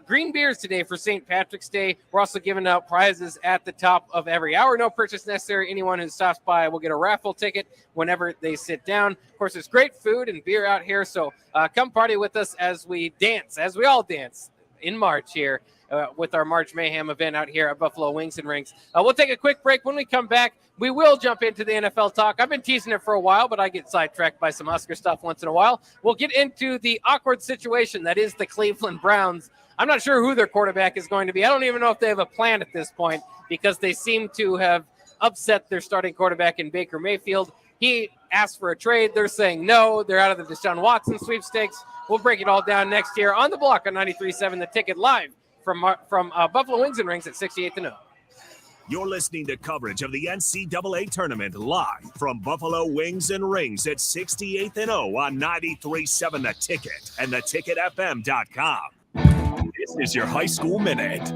Green beers today for St. Patrick's Day. We're also giving out prizes at the top of every hour. No purchase necessary. Anyone who stops by will get a raffle ticket whenever they sit down. Of course, there's great food and beer out here, so come party with us as we dance, as we all dance in March here with our March Mayhem event out here at Buffalo Wings and Rings. We'll take a quick break. When we come back, we will jump into the NFL talk. I've been teasing it for a while, but I get sidetracked by some Husker stuff once in a while. We'll get into the awkward situation that is the Cleveland Browns. I'm not sure who their quarterback is going to be. I don't even know if they have a plan at this point because they seem to have upset their starting quarterback in Baker Mayfield. He asked for a trade. They're saying no. They're out of the Deshaun Watson sweepstakes. We'll break it all down next year on the block on 93.7 The Ticket, live from Buffalo Wings and Rings at 68th and 0. You're listening to coverage of the NCAA tournament live from Buffalo Wings and Rings at 68th and 0 on 93.7 The Ticket and theticketfm.com. This is your high school minute.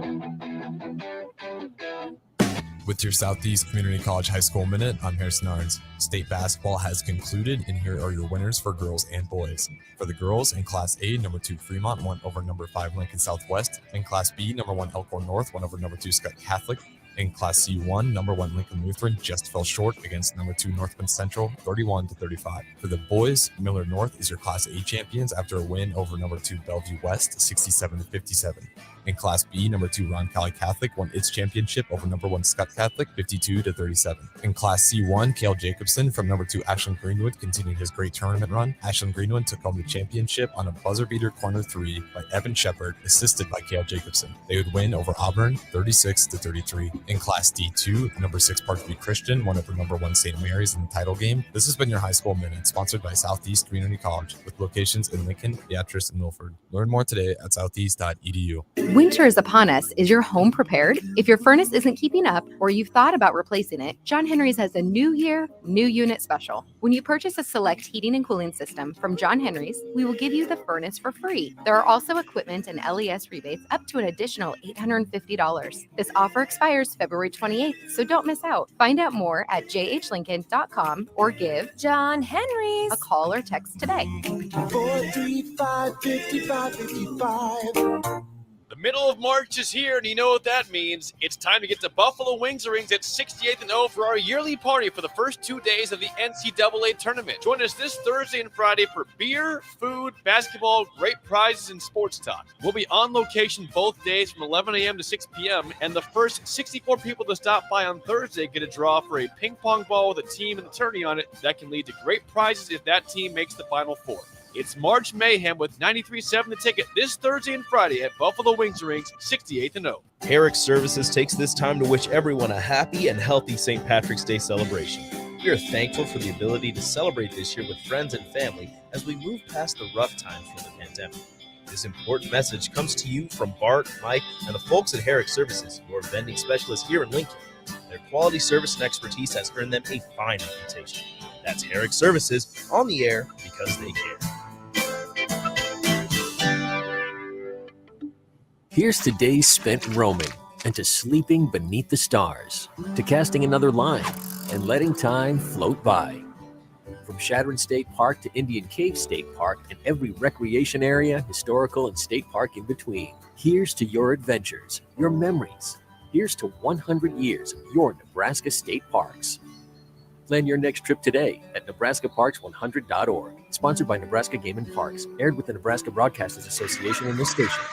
With your Southeast Community College High School Minute, I'm Harrison Arns. State basketball has concluded, and here are your winners for girls and boys. For the girls, in Class A, number 2 Fremont won over number 5 Lincoln Southwest. In Class B, number 1 Elkhorn North won over number 2 Scott Catholic. In Class C1, number 1 Lincoln Lutheran just fell short against number 2 Northland Central, 31-35. For the boys, Miller North is your Class A champions after a win over number 2 Bellevue West, 67-57. In Class B, number 2 Roncalli Catholic won its championship over number 1 Scott Catholic, 52-37. In Class C1, Cale Jacobson from number 2 Ashland Greenwood continued his great tournament run. Ashland Greenwood took home the championship on a buzzer beater corner 3 by Evan Shepard, assisted by Cale Jacobson. They would win over Auburn, 36-33. In Class D2, number 6 Parkview Christian won over number 1 St. Mary's in the title game. This has been your High School Minute, sponsored by Southeast Community College, with locations in Lincoln, Beatrice, and Milford. Learn more today at southeast.edu. Winter is upon us. Is your home prepared? If your furnace isn't keeping up or you've thought about replacing it, John Henry's has a new year, new unit special. When you purchase a select heating and cooling system from John Henry's, we will give you the furnace for free. There are also equipment and LES rebates up to an additional $850. This offer expires February 28th, so don't miss out. Find out more at jhlincoln.com or give John Henry's a call or text today. 435-5555. The middle of March is here, and you know what that means. It's time to get to Buffalo Wings and Rings at 68th and 0 for our yearly party for the first 2 days of the NCAA tournament. Join us this Thursday and Friday for beer, food, basketball, great prizes, and sports talk. We'll be on location both days from 11 a.m. to 6 p.m., and the first 64 people to stop by on Thursday get a draw for a ping pong ball with a team and the tourney on it that can lead to great prizes if that team makes the Final Four. It's March Mayhem with 93.7 The Ticket this Thursday and Friday at Buffalo Wings and Rings, 68th and 0. Herrick Services takes this time to wish everyone a happy and healthy St. Patrick's Day celebration. We are thankful for the ability to celebrate this year with friends and family as we move past the rough times from the pandemic. This important message comes to you from Bart, Mike, and the folks at Herrick Services, your vending specialists here in Lincoln. Their quality service and expertise has earned them a fine reputation. That's Herrick Services, on the air because they care. Here's to days spent roaming, and to sleeping beneath the stars, to casting another line and letting time float by. From Shadron State Park to Indian Cave State Park and every recreation area, historical, and state park in between. Here's to your adventures, your memories, Here's to 100 years of your Nebraska State Parks. Plan your next trip today at nebraskaparks100.org. Sponsored by Nebraska Game and Parks. Aired with the Nebraska Broadcasters Association and this station.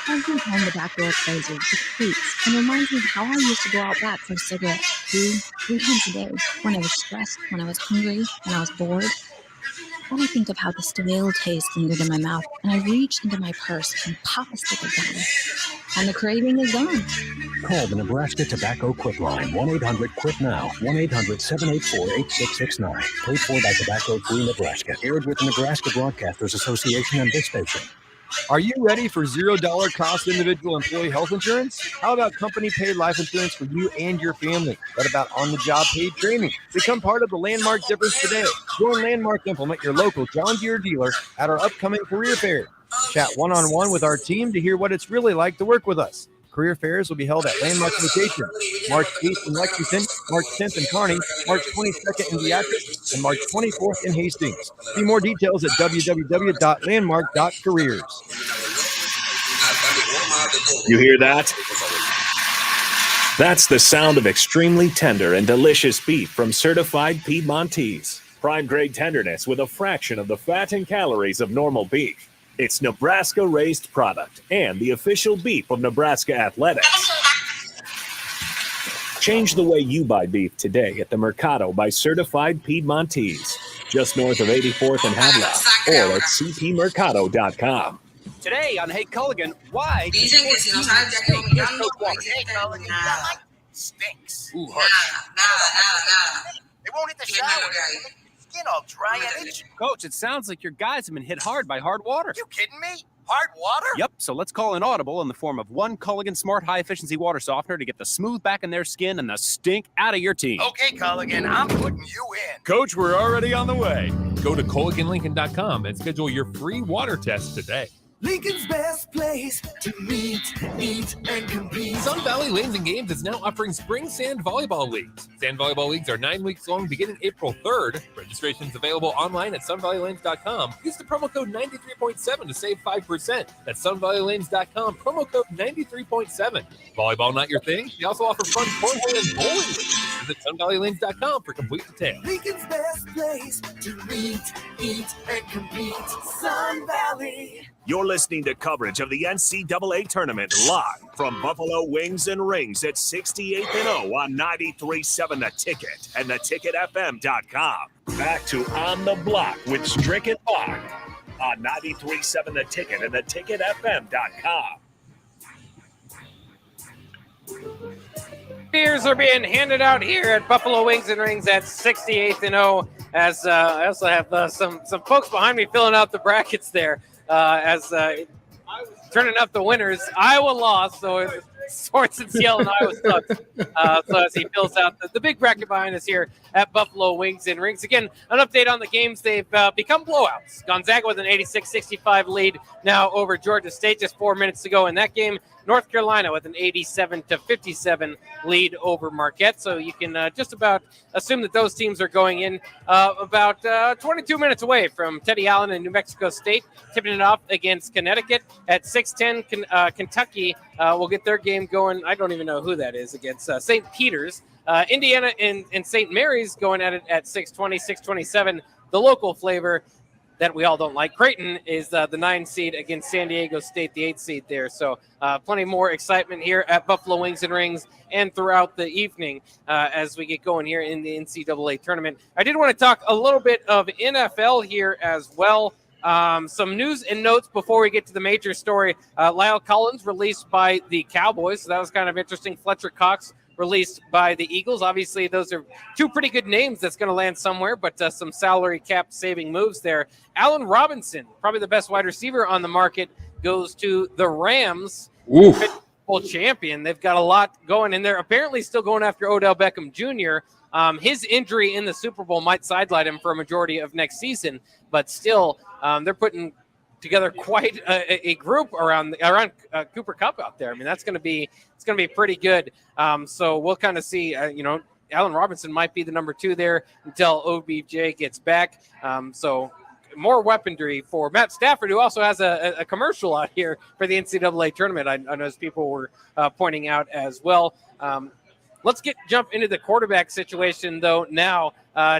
Every time the back door closes, it creaks and reminds me of how I used to go out back for cigarettes 3 times a day, when I was stressed, when I was hungry, when I was bored. Then I think of how the stale taste lingered in my mouth, and I reach into my purse and pop a stick of gum. And the craving is gone. Call the Nebraska Tobacco Quit Line, 1-800-QUIT NOW, 1-800-784-8669. Paid for by Tobacco Free Nebraska. Aired with the Nebraska Broadcasters Association and this station. Are you ready for $0 cost individual employee health insurance? How about company paid life insurance for you and your family? What about on-the-job paid training? Become part of the Landmark difference today. Join Landmark Implement, your local John Deere dealer, at our upcoming career fair. Chat one-on-one with our team to hear what it's really like to work with us. Career fairs will be held at Landmark locations, March 8th in Lexington, March 10th in Kearney, March 22nd in Beatrice, and March 24th in Hastings. See more details at www.landmark.careers. You hear that? That's the sound of extremely tender and delicious beef from certified Piedmontese. Prime grade tenderness with a fraction of the fat and calories of normal beef. It's Nebraska-raised product and the official beef of Nebraska Athletics. Change the way you buy beef today at the Mercado by Certified Piedmontese, just north of 84th and Havelock, or at cpmercado.com. Today on Hey Culligan, why Dicen que si no sabes de aquí dominando, pues nada. stinks? Ooh, nada. They won't hit the shower. Skin all dry and itchy. Coach, it sounds like your guys have been hit hard by hard water. You kidding me? Hard water? Yep, so let's call an audible in the form of one Culligan Smart High-Efficiency Water Softener to get the smooth back in their skin and the stink out of your team. Okay, Culligan, I'm putting you in. Coach, we're already on the way. Go to CulliganLincoln.com and schedule your free water test today. Lincoln's best place to meet, eat, and compete. Sun Valley Lanes and Games is now offering spring sand volleyball leagues. Sand volleyball leagues are 9 weeks long beginning April 3rd. Registration's available online at sunvalleylanes.com. Use the promo code 93.7 to save 5%. That's sunvalleylanes.com, promo code 93.7. Volleyball not your thing? They also offer fun cornhole and bowling leagues. Visit sunvalleylanes.com for complete details. Lincoln's best place to meet, eat, and compete. Sun Valley. You're listening to coverage of the NCAA tournament live from Buffalo Wings and Rings at 68th and 0 on 93.7 The Ticket and theticketfm.com. Back to On the Block with Strick Bock on 93.7 The Ticket and theticketfm.com. Beers are being handed out here at Buffalo Wings and Rings at 68th and 0. As I also have some folks behind me filling out the brackets there. As turning up the winners, Iowa lost, so Sorensen's yelling Iowa sucks. So as he fills out the big bracket behind us here at Buffalo Wings and Rings. Again, an update on the games. They've become blowouts. Gonzaga with an 86-65 lead now over Georgia State just 4 minutes to go in that game. North Carolina with an 87-57 lead over Marquette. So you can just about assume that those teams are going in about 22 minutes away from Teddy Allen and New Mexico State, tipping it off against Connecticut at 6:10. Kentucky will get their game going. I don't even know who that is against St. Peter's. Indiana and St. Mary's going at it at 6:20, 6:27. The local flavor that we all don't like. Creighton is the 9 seed against San Diego State, the 8 seed there. So plenty more excitement here at Buffalo Wings and Rings and throughout the evening as we get going here in the NCAA tournament. I did want to talk a little bit of NFL here as well. Some news and notes before we get to the major story. Lyle Collins released by the Cowboys, so that was kind of interesting. Fletcher Cox released by the Eagles. Obviously, those are two pretty good names that's going to land somewhere, but some salary cap saving moves there. Allen Robinson, probably the best wide receiver on the market, goes to the Rams. Super Bowl champion. They've got a lot going in there. Apparently still going after Odell Beckham Jr. His injury in the Super Bowl might sideline him for a majority of next season, but still they're putting together quite a group around Cooper Kupp out there. I mean, it's going to be pretty good. So we'll kind of see. Allen Robinson might be the number 2 there until OBJ gets back. So more weaponry for Matt Stafford, who also has a commercial out here for the NCAA tournament. I know as people were pointing out as well. Let's jump into the quarterback situation, though, now.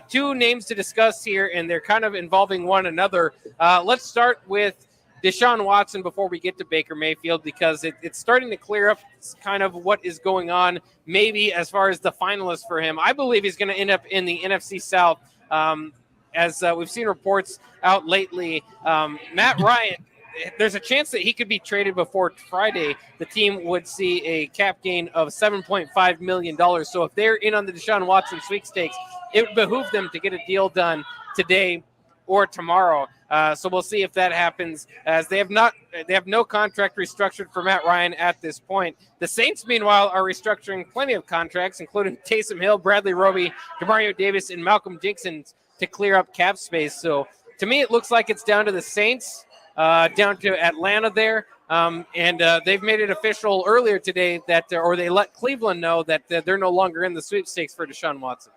Two names to discuss here, and they're kind of involving one another. Let's start with Deshaun Watson before we get to Baker Mayfield, because it's starting to clear up kind of what is going on, maybe as far as the finalists for him. I believe he's going to end up in the NFC South. As we've seen reports out lately, Matt Ryan, there's a chance that he could be traded before Friday. The team would see a cap gain of $7.5 million. So if they're in on the Deshaun Watson sweepstakes, it would behoove them to get a deal done today or tomorrow. So we'll see if that happens, as they have no contract restructured for Matt Ryan at this point. The Saints, meanwhile, are restructuring plenty of contracts, including Taysom Hill, Bradley Roby, Demario Davis, and Malcolm Jenkins to clear up cap space. So to me, it looks like it's down to the Saints, down to Atlanta there. And they've made it official earlier today or they let Cleveland know that they're no longer in the sweepstakes for Deshaun Watson.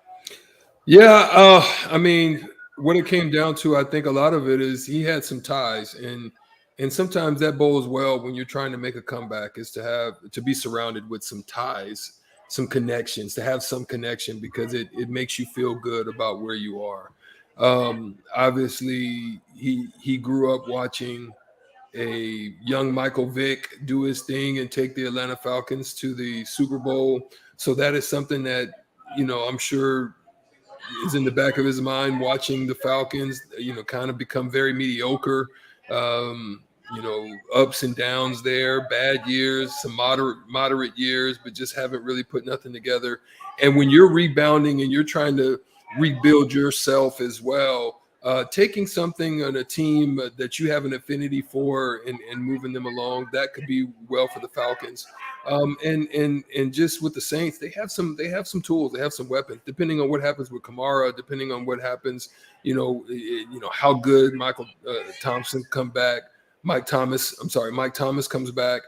Yeah, I mean, what it came down to, I think a lot of it is he had some ties, and sometimes that bodes well when you're trying to make a comeback, is to be surrounded with some ties, some connections, to have some connection, because it makes you feel good about where you are. Obviously, he grew up watching a young Michael Vick do his thing and take the Atlanta Falcons to the Super Bowl. So that is something that, I'm sure is in the back of his mind, watching the Falcons, kind of become very mediocre, ups and downs there, bad years, some moderate years, but just haven't really put nothing together. And when you're rebounding and you're trying to rebuild yourself as well, taking something on a team that you have an affinity for and moving them along, that could be well for the Falcons. And just with the Saints, they have some tools, they have some weapons, depending on what happens with Kamara, depending on what happens, how good Mike Thomas comes back.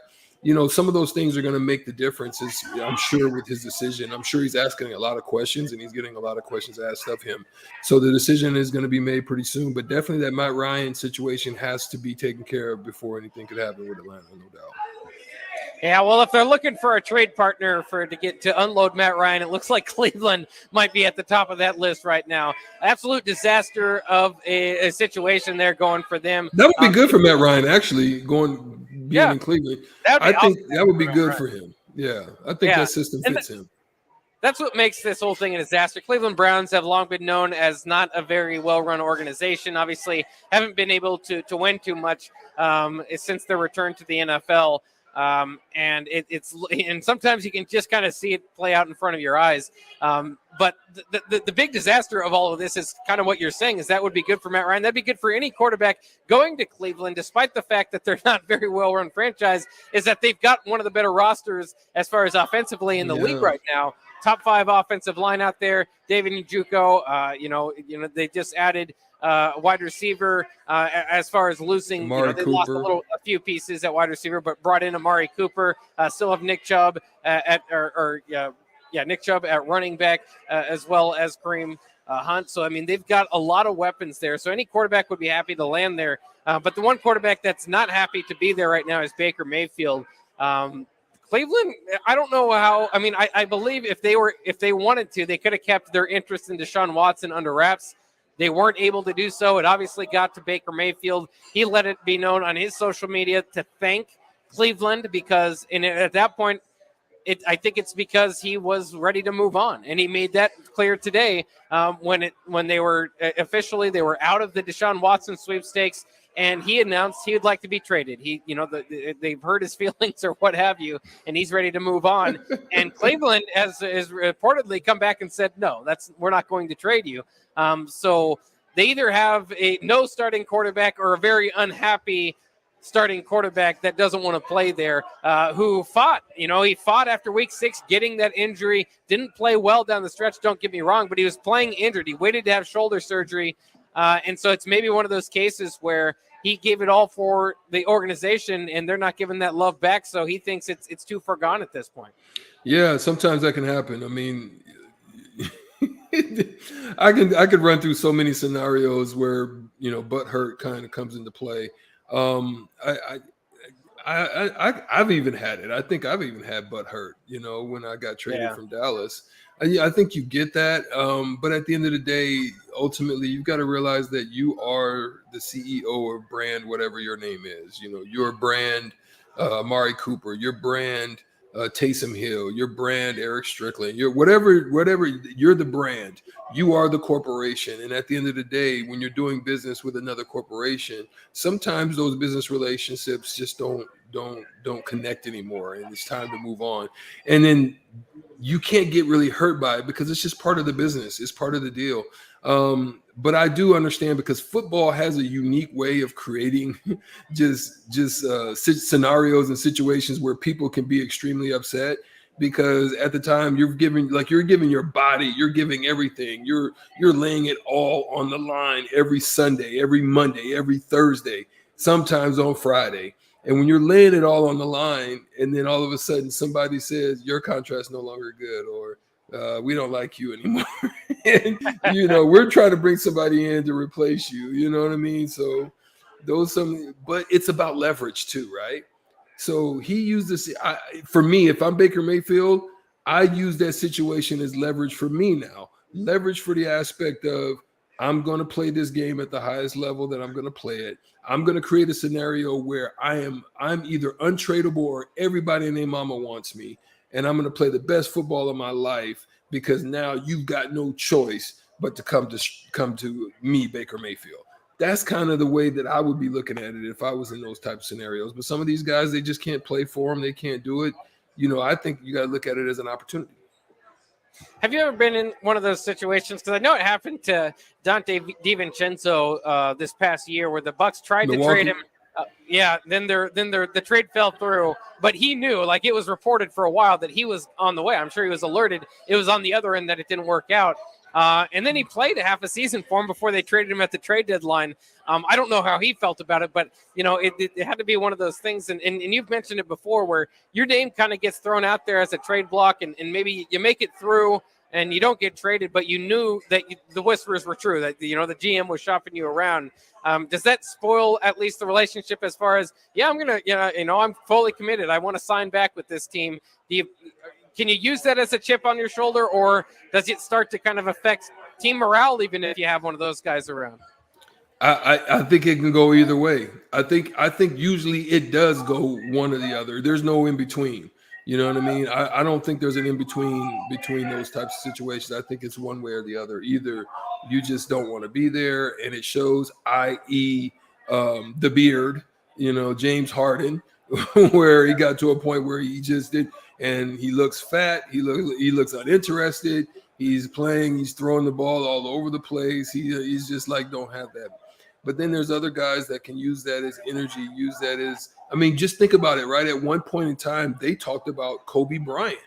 Some of those things are going to make the difference, I'm sure, with his decision. I'm sure he's asking a lot of questions, and he's getting a lot of questions asked of him. So the decision is going to be made pretty soon. But definitely that Matt Ryan situation has to be taken care of before anything could happen with Atlanta, no doubt. Yeah, well, if they're looking for a trade partner to unload Matt Ryan, it looks like Cleveland might be at the top of that list right now. Absolute disaster of a situation there going for them. That would be good for Matt Ryan, actually, being in Cleveland. I think that would be good for him. Yeah, I think that system fits him. That's what makes this whole thing a disaster. Cleveland Browns have long been known as not a very well-run organization. Obviously, haven't been able to win too much since their return to the NFL. And and sometimes you can just kind of see it play out in front of your eyes. But the big disaster of all of this is kind of what you're saying, is that would be good for Matt Ryan. That'd be good for any quarterback going to Cleveland, despite the fact that they're not very well-run franchise, is that they've got one of the better rosters as far as offensively in the league right now. Top 5 offensive line out there. David Njoku, they just added wide receiver as far as losing. They lost a few pieces at wide receiver, but brought in Amari Cooper. Still have Nick Chubb Nick Chubb at running back, as well as Kareem Hunt. So, I mean, they've got a lot of weapons there. So any quarterback would be happy to land there. But the one quarterback that's not happy to be there right now is Baker Mayfield. Cleveland, I don't know how. I mean, I believe if they wanted to, they could have kept their interest in Deshaun Watson under wraps. They weren't able to do so. It obviously got to Baker Mayfield. He let it be known on his social media to thank Cleveland, because at that point, I think it's because he was ready to move on, and he made that clear today when they were officially out of the Deshaun Watson sweepstakes, and he announced he would like to be traded. They've hurt his feelings or what have you, and he's ready to move on. And Cleveland has reportedly come back and said, no, we're not going to trade you. So they either have a no starting quarterback or a very unhappy starting quarterback that doesn't want to play there, who fought. He fought after week 6, getting that injury, didn't play well down the stretch, don't get me wrong, but he was playing injured. He waited to have shoulder surgery. And so it's maybe one of those cases where he gave it all for the organization and they're not giving that love back. So he thinks it's too far gone at this point. Yeah, sometimes that can happen. I mean, I could run through so many scenarios where butt hurt kind of comes into play. I've even had it. I think I've even had butt hurt. When I got traded from Dallas. I think you get that, but at the end of the day, ultimately, you've got to realize that you are the CEO or brand, whatever your name is. Your brand, Amari Cooper, your brand, Taysom Hill, your brand, Eric Strickland, your whatever, you're the brand. You are the corporation, and at the end of the day, when you're doing business with another corporation, sometimes those business relationships just don't connect anymore, and it's time to move on. And then you can't get really hurt by it because it's just part of the business. It's part of the deal. But I do understand because football has a unique way of creating just scenarios and situations where people can be extremely upset because at the time you're giving your body, you're giving everything. You're laying it all on the line every Sunday, every Monday, every Thursday, sometimes on Friday. And when you're laying it all on the line, and then all of a sudden somebody says your contract's no longer good, or we don't like you anymore, and we're trying to bring somebody in to replace you. You know what I mean? So but it's about leverage too, right? So he used this. For me, if I'm Baker Mayfield, I use that situation as leverage for me now. Leverage for the aspect of I'm going to play this game at the highest level that I'm going to play it. I'm going to create a scenario where I'm either untradeable or everybody and their mama wants me, and I'm going to play the best football of my life because now you've got no choice but to come to me, Baker Mayfield. That's kind of the way that I would be looking at it if I was in those type of scenarios. But some of these guys, they just can't play for them. They can't do it. I think you got to look at it as an opportunity. Have you ever been in one of those situations? Because I know it happened to Dante DiVincenzo this past year, where the Bucks tried to trade him. Then the trade fell through, but he knew, like it was reported for a while that he was on the way. I'm sure he was alerted. It was on the other end that it didn't work out. And then he played a half a season for him before they traded him at the trade deadline. I don't know how he felt about it, but it had to be one of those things. And you've mentioned it before, where your name kind of gets thrown out there as a trade block, and maybe you make it through and you don't get traded, but you knew that the whispers were true, that the GM was shopping you around. Does that spoil at least the relationship as far as, I'm gonna, I'm fully committed, I want to sign back with this team? Can you use that as a chip on your shoulder, or does it start to kind of affect team morale even if you have one of those guys around? I think it can go either way. I think usually it does go one or the other. There's no in between. You know what I mean? I don't think there's an in between those types of situations. I think it's one way or the other. Either you just don't want to be there, and it shows, i.e., the beard, James Harden, where he got to a point where he just did, and he looks fat. He looks uninterested. He's playing. He's throwing the ball all over the place. He's just like, don't have that. But then there's other guys that can use that as energy, use that as, just think about it, right? At one point in time, they talked about Kobe Bryant,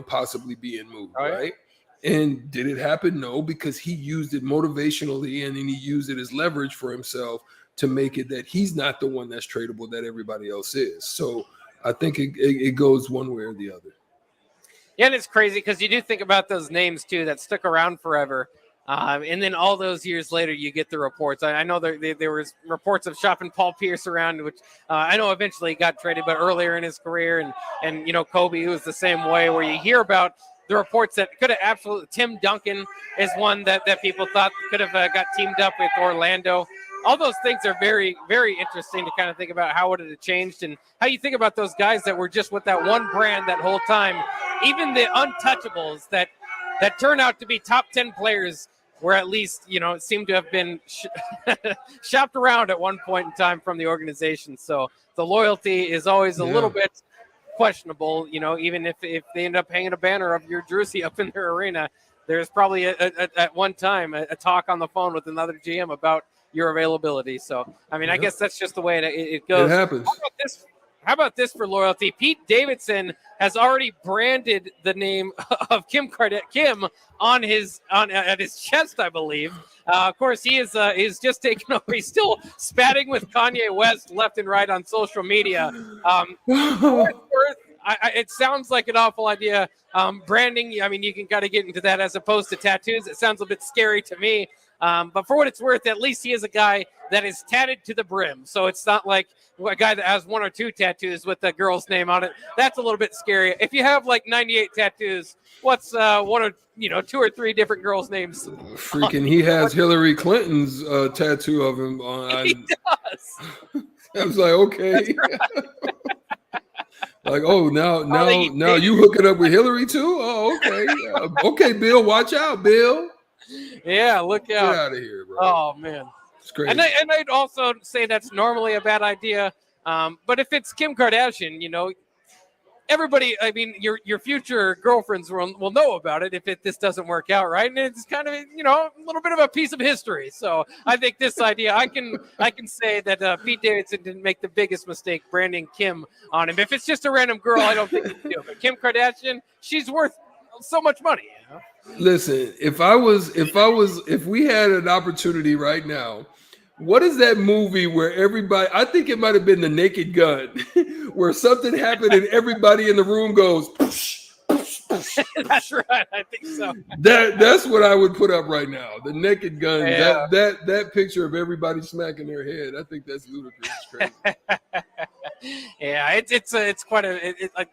possibly being moved, right? And did it happen? No, because he used it motivationally, and then he used it as leverage for himself to make it that he's not the one that's tradable, that everybody else is. So I think it goes one way or the other. Yeah, and it's crazy because you do think about those names, too, that stuck around forever. And then all those years later, you get the reports. I know there was reports of shopping Paul Pierce around, which I know eventually got traded, but earlier in his career. And Kobe was the same way, where you hear about the reports that could have absolutely – Tim Duncan is one that people thought could have got teamed up with Orlando. All those things are very, very interesting to kind of think about how would it have changed, and how you think about those guys that were just with that one brand that whole time. Even the untouchables that turn out to be top 10 players – where at least, seem to have been shopped around at one point in time from the organization. So the loyalty is always a little bit questionable, even if they end up hanging a banner of your jersey up in their arena. There's probably at one time a talk on the phone with another GM about your availability. So, I guess that's just the way it goes. It happens. How about this for loyalty? Pete Davidson has already branded the name of Kim on at his chest, I believe. Of course, he is just taken over. He's still spatting with Kanye West left and right on social media. It sounds like an awful idea. Branding, I mean, you can kind of get into that as opposed to tattoos. It sounds a bit scary to me. But for what it's worth, at least he is a guy that is tatted to the brim. So it's not like a guy that has 1 or 2 tattoos with the girl's name on it. That's a little bit scary. If you have like 98 tattoos, what's 1 or 2 or 3 different girls' names? Freaking, he has Hillary Clinton's tattoo of him on. He does. I was like, okay. Like, oh, now you hooking up with Hillary too? Oh, okay. Okay, Bill, watch out, Bill. Yeah, look out. Get out of here, bro. Oh, man. It's crazy. And I'd also say that's normally a bad idea. But if it's Kim Kardashian, everybody, I mean, your future girlfriends will know about it if this doesn't work out, right? And it's kind of, a little bit of a piece of history. So I think this idea, I can say that Pete Davidson didn't make the biggest mistake branding Kim on him. If it's just a random girl, I don't think he can do it. But Kim Kardashian, she's worth so much money. Listen, if we had an opportunity right now, what is that movie where everybody, I think it might have been The Naked Gun, where something happened and everybody in the room goes, psh, psh, psh. That's right. I think so. That's what I would put up right now. The Naked Gun, Yeah. that picture of everybody smacking their head. I think that's ludicrous. It's crazy. Yeah, it's quite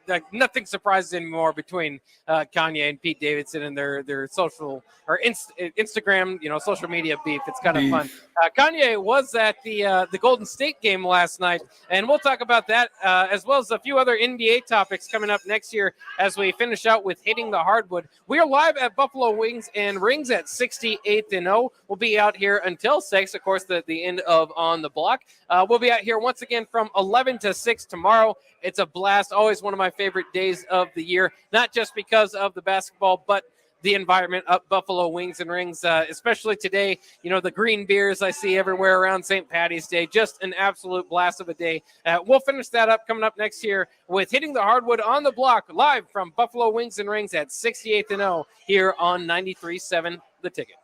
like nothing surprises anymore between Kanye and Pete Davidson and their social or Instagram, social media beef. It's kind of fun. Kanye was at the Golden State game last night, and we'll talk about that as well as a few other NBA topics coming up next year as we finish out with hitting the hardwood. We are live at Buffalo Wings and Rings at 68th and O. We'll be out here until 6, of course, the end of On the Block. We'll be out here once again from 11 to 6 tomorrow. It's a blast. Always one of my favorite days of the year, not just because of the basketball, but the environment up Buffalo Wings and Rings, especially today. The green beers I see everywhere around St. Patty's Day. Just an absolute blast of a day. We'll finish that up coming up next year with Hitting the Hardwood on the Block, live from Buffalo Wings and Rings at 68th and O here on 93.7 The Ticket.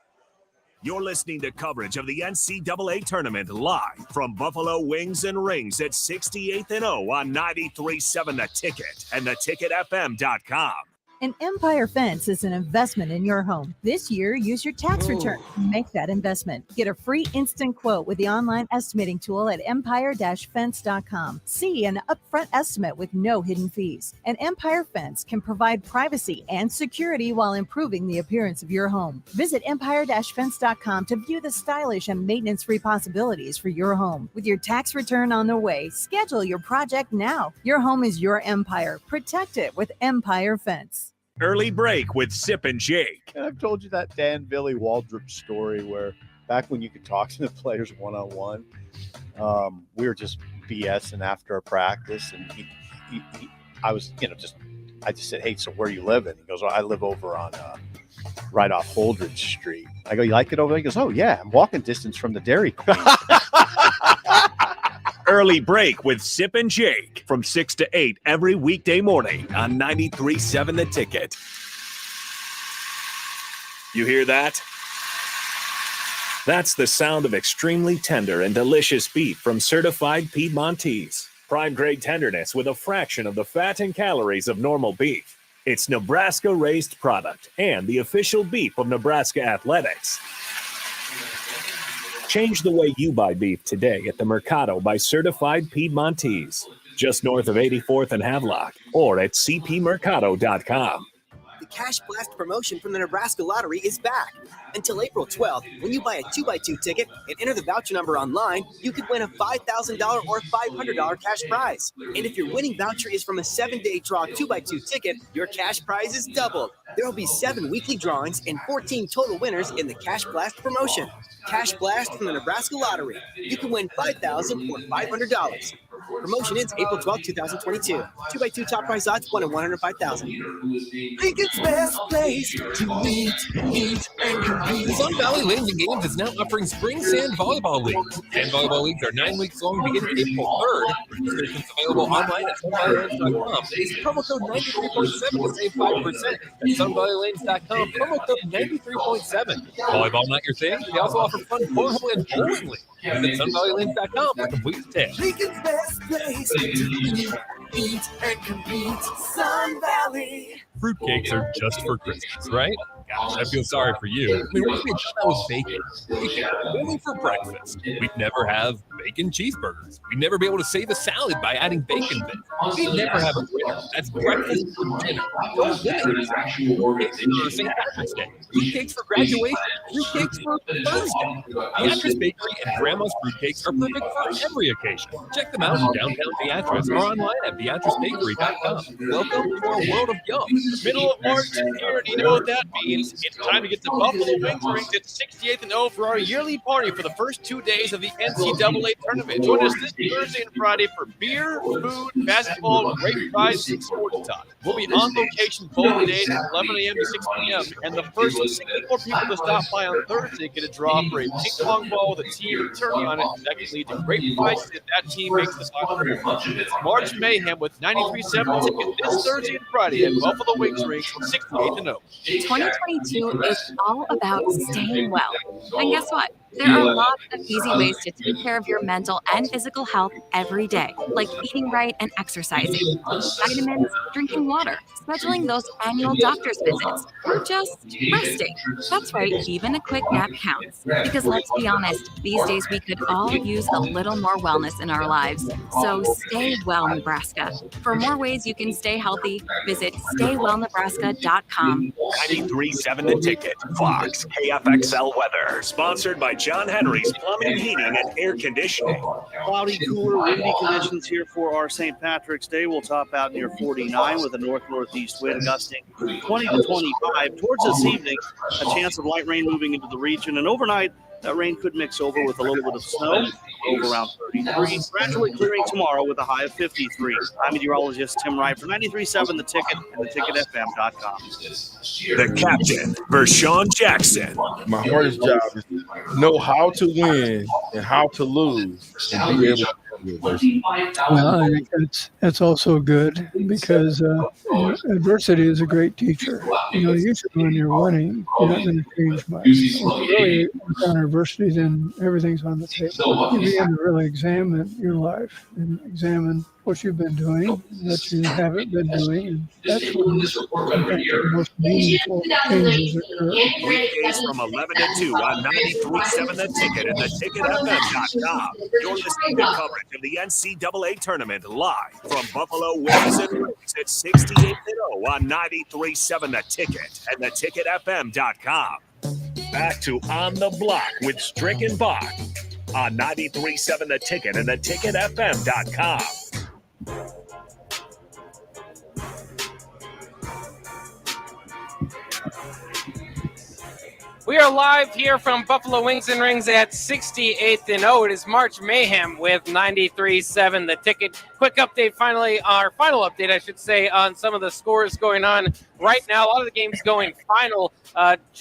You're listening to coverage of the NCAA tournament live from Buffalo Wings and Rings at 68th and O on 93.7 The Ticket and theticketfm.com. An Empire Fence is an investment in your home. This year, use your tax return to make that investment. Get a free instant quote with the online estimating tool at empire-fence.com. See an upfront estimate with no hidden fees. An Empire Fence can provide privacy and security while improving the appearance of your home. Visit empire-fence.com to view the stylish and maintenance-free possibilities for your home. With your tax return on the way, schedule your project now. Your home is your empire. Protect it with Empire Fence. Early break with Sip and Jake. And I've told you that Dan Billy Waldrop story where back when you could talk to the players one-on-one, we were just BSing after a practice, and I just said, "Hey, so where are you living?" He goes, "Well, I live over on right off Holdridge Street." I go, "You like it over there?" He goes, "Oh yeah, I'm walking distance from the Dairy Queen." Early break with Sip and Jake from 6 to 8 every weekday morning on 93.7 The Ticket. You hear that? That's the sound of extremely tender and delicious beef from certified Piedmontese. Prime grade tenderness with a fraction of the fat and calories of normal beef. It's Nebraska-raised product and the official beef of Nebraska Athletics. Change the way you buy beef today at the Mercado by Certified Piedmontese, just north of 84th and Havelock, or at cpmercado.com. The Cash Blast promotion from the Nebraska Lottery is back. Until April 12th, when you buy a 2x2 ticket and enter the voucher number online, you could win a $5,000 or $500 cash prize. And if your winning voucher is from a 7-day draw 2x2 ticket, your cash prize is doubled. There will be 7 weekly drawings and 14 total winners in the Cash Blast promotion. Cash Blast from the Nebraska Lottery. You can win $5,000 or $500. Promotion ends April 12, 2022. 2x2 top prize odds, 1 in 105,000. Lincoln's best place to meet, eat, and compete. Sun Valley Lanes and Games is now offering Spring Sand Volleyball Leagues. Sand Volleyball Leagues are 9 weeks long, beginning April 3rd. Registrations available online at sunvalleylanes.com. Use promo code 93.7 to save 5%. That's sunvalleylanes.com, promo code 93.7. Volleyball not your thing? They also offer fun cornhole and bowling league. Visit sunvalleylanes.com for complete details. Lincoln's best place to eat and compete. Sun Valley. Fruitcakes are just for Christmas, right? Gosh, I feel sorry for you. I mean, what if we had that with bacon? Bacon, only for breakfast. We'd never have bacon cheeseburgers. We'd never be able to save a salad by adding bacon bits. We'd never have a dinner. That's breakfast for dinner. Don't limit yourself. Fruitcakes for St. Patrick's Day. Fruitcakes for graduation. Fruitcakes for Thursday. Beatrice Bakery and Grandma's Fruitcakes are perfect for every occasion. Check them out in downtown Beatrice or online at beatricebakery.com. Welcome to our world of yum. Middle of March here, and you know what that means. It's time to get to Buffalo Wings Rings at 68th and O for our yearly party for the first 2 days of the NCAA tournament. Join us this Thursday and Friday for beer, food, basketball, great prizes, and sports talk. We'll be on location both days from 11 a.m. to 6 p.m. And the first 64 people to stop by on Thursday get a draw for a ping pong ball with a team and turkey on it that can lead to great prizes if that team makes the final. It's March Mayhem with 93.7 tickets this Thursday and Friday at Buffalo Wings Rings from 68th and O. 2022 is all about staying well. And guess what? There are lots of easy ways to take care of your mental and physical health every day, like eating right and exercising, vitamins, drinking water, scheduling those annual doctor's visits, or just resting. That's right, even a quick nap counts. Because let's be honest, these days we could all use a little more wellness in our lives. So stay well, Nebraska. For more ways you can stay healthy, visit staywellnebraska.com. 93.7 The Ticket, Fox, KFXL weather, sponsored by John Henry's Plumbing, Heating, and Air Conditioning. Cloudy, cooler, windy conditions here for our St. Patrick's Day. We'll top out near 49 with a north-northeast wind gusting 20 to 25. Towards this evening, a chance of light rain moving into the region, and overnight, that rain could mix over with a little bit of snow, over around 33. Gradually clearing tomorrow with a high of 53. I'm meteorologist Tim Wright for 93.7 The Ticket and theticketfm.com. The captain, Vershawn Jackson. My hardest job is to know how to win and how to lose and be able to. Well, I think that's also good because adversity is a great teacher. Usually when you're winning, you're not going to change much. When you really encounter adversity, then everything's on the table. You begin to really examine your life and examine what you've been doing, that you haven't been doing, and that's when the most meaningful changes occur. Weekdays from 11 to 2 on 93.7 The Ticket and theticketfm.com. You're listening to coverage of the NCAA tournament live from Buffalo Wings and Rings at 68th and O on 93.7 The Ticket and theticketfm.com. Back to On the Block with Strick Bock on 93.7 The Ticket and theticketfm.com. We are live here from Buffalo Wings and Rings at 68th and O. It is March Mayhem with 93.7 The Ticket. Quick update, our final update, I should say, on some of the scores going on right now. A lot of the games going final.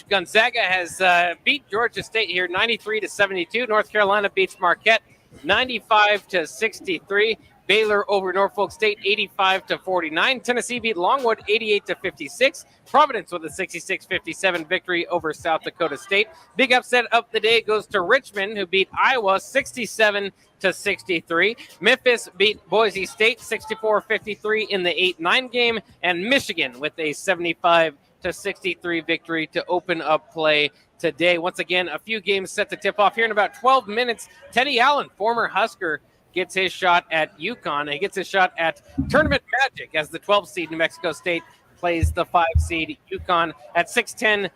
Gonzaga has beat Georgia State here 93-72. North Carolina beats Marquette 95-63. Baylor over Norfolk State 85-49. Tennessee beat Longwood 88-56. Providence with a 66-57 victory over South Dakota State. Big upset of the day goes to Richmond, who beat Iowa 67-63. Memphis beat Boise State 64-53 in the 8-9 game, and Michigan with a 75-63 victory to open up play today. Once again, a few games set to tip off here in about 12 minutes. Teddy Allen, former Husker, gets his shot at UConn. He gets his shot at Tournament Magic as the 12th seed New Mexico State plays the 5 seed UConn. At 6:10,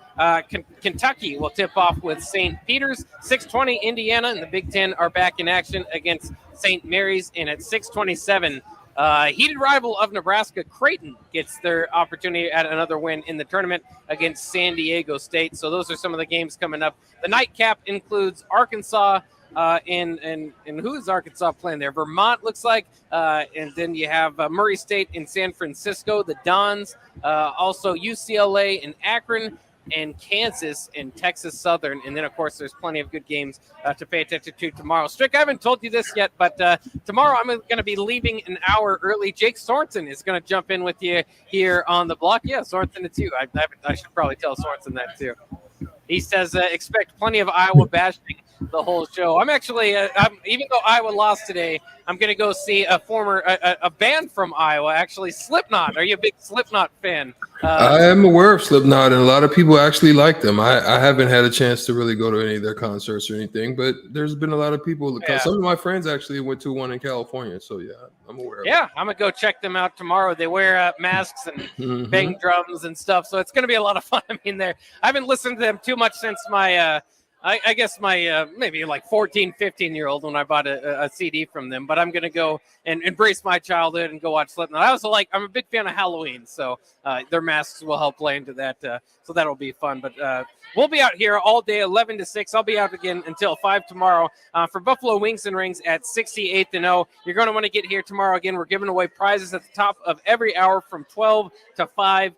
Kentucky will tip off with St. Peter's. 6:20, Indiana and the Big Ten are back in action against St. Mary's. And at 6:27, heated rival of Nebraska, Creighton, gets their opportunity at another win in the tournament against San Diego State. So those are some of the games coming up. The nightcap includes Arkansas, and who is Arkansas playing there? Vermont looks like, and then you have Murray State in San Francisco, the Dons, also UCLA in Akron, and Kansas and Texas Southern. And then, of course, there's plenty of good games to pay attention to tomorrow. Strick, I haven't told you this yet, but tomorrow I'm going to be leaving an hour early. Jake Sorensen is going to jump in with you here on the block. Yeah, Sorensen, it's you. I should probably tell Sorensen that too. He says, expect plenty of Iowa bashing the whole show. I'm actually, even though Iowa lost today, I'm going to go see a band from Iowa, actually, Slipknot. Are you a big Slipknot fan? I am aware of Slipknot, and a lot of people actually like them. I haven't had a chance to really go to any of their concerts or anything, but there's been a lot of people. Yeah. Some of my friends actually went to one in California, so yeah, I'm aware of it. Yeah, I'm going to go check them out tomorrow. They wear masks and bang drums and stuff, so it's going to be a lot of fun. I mean, I haven't listened to them too much since my I guess my maybe like 14, 15-year-old when I bought a CD from them. But I'm going to go and embrace my childhood and go watch Slipknot. I'm a big fan of Halloween, so their masks will help play into that. So that'll be fun. But we'll be out here all day, 11 to 6. I'll be out again until 5 tomorrow for Buffalo Wings and Rings at 68th and 0. You're going to want to get here tomorrow. Again, we're giving away prizes at the top of every hour from 12 to 5.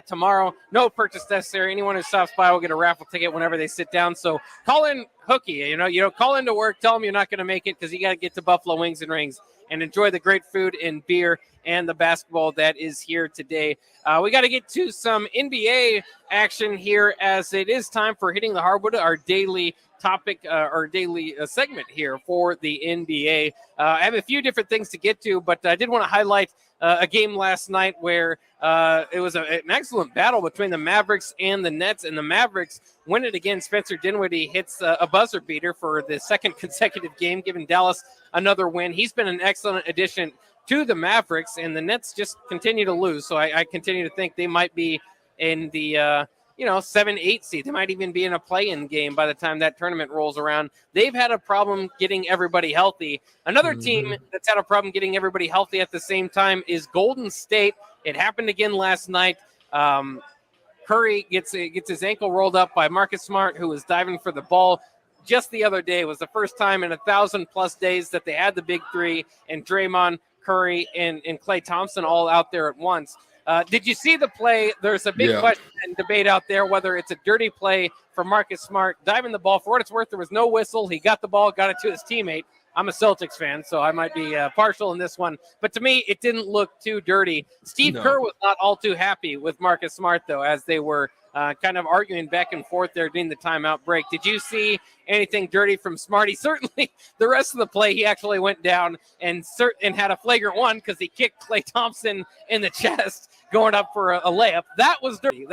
Tomorrow, no purchase necessary. Anyone who stops by will get a raffle ticket whenever they sit down. So call in Hookie. You know, call into work. Tell them you're not going to make it because you got to get to Buffalo Wings and Rings and enjoy the great food and beer and the basketball that is here today. We got to get to some NBA action here as it is time for Hitting the Hardwood, our daily topic, our daily segment here for the NBA. I have a few different things to get to, but I did want to highlight a game last night where it was an excellent battle between the Mavericks and the Nets, and the Mavericks win it again. Spencer Dinwiddie hits a buzzer beater for the second consecutive game, giving Dallas another win. He's been an excellent addition to the Mavericks, and the Nets just continue to lose. So I continue to think they might be in the 7-8 seed. They might even be in a play-in game by the time that tournament rolls around. They've had a problem getting everybody healthy. Another team that's had a problem getting everybody healthy at the same time is Golden State. It happened again last night. Curry gets his ankle rolled up by Marcus Smart, who was diving for the ball just the other day. It was the first time in 1,000+ days that they had the big three, and Draymond, Curry, and Klay Thompson all out there at once. Did you see the play? There's a big question and debate out there whether it's a dirty play for Marcus Smart diving the ball. For what it's worth, there was no whistle. He got the ball, got it to his teammate. I'm a Celtics fan, so I might be partial in this one. But to me, it didn't look too dirty. Steve Kerr was not all too happy with Marcus Smart, though, as they were kind of arguing back and forth there during the timeout break. Did you see anything dirty from Smarty? Certainly the rest of the play, he actually went down and had a flagrant one because he kicked Klay Thompson in the chest going up for a layup. That was dirty.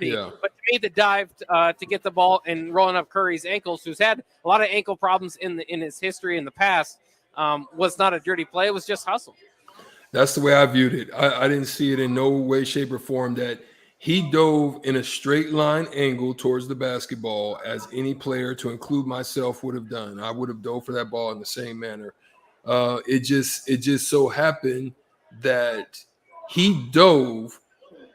Yeah. But to me, the dive to get the ball and rolling up Curry's ankles, who's had a lot of ankle problems in his history in the past, was not a dirty play. It was just hustle. That's the way I viewed it. I didn't see it in no way, shape, or form that he dove in a straight line angle towards the basketball as any player, to include myself, would have done. I would have dove for that ball in the same manner. It just so happened that he dove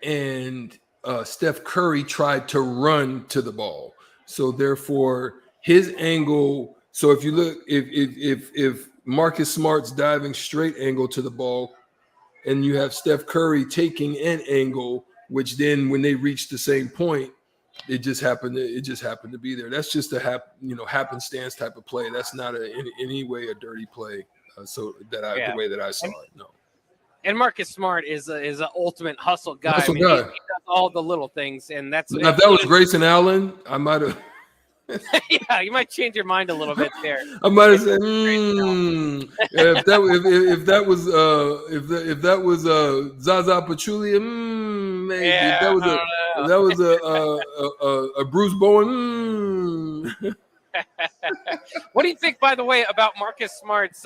and Steph Curry tried to run to the ball. So therefore his angle. So if you look, if Marcus Smart's diving straight angle to the ball and you have Steph Curry taking an angle, which then when they reach the same point, it just happened to be there. That's just a happenstance type of play. That's not in any way a dirty play. The way that I saw it. No. And Marcus Smart is an ultimate hustle guy. Hustle guy. He does all the little things, and that's. Now, if that was Grayson Allen, I might have. Yeah, you might change your mind a little bit there. I might have said, if that was Zaza Pachulia, maybe. Yeah, if that was a Bruce Bowen. What do you think, by the way, about Marcus Smart's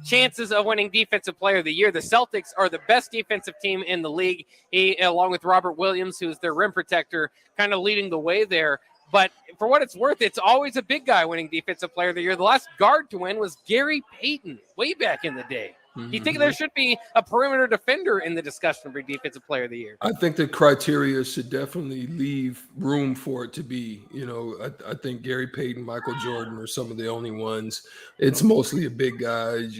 chances of winning Defensive Player of the Year? The Celtics are the best defensive team in the league. He, along with Robert Williams, who's their rim protector, kind of leading the way there. But for what it's worth, it's always a big guy winning Defensive Player of the Year. The last guard to win was Gary Payton way back in the day. Do you think there should be a perimeter defender in the discussion for Defensive Player of the Year? I think the criteria should definitely leave room for it to be. I think Gary Payton, Michael Jordan are some of the only ones. It's mostly a big guys,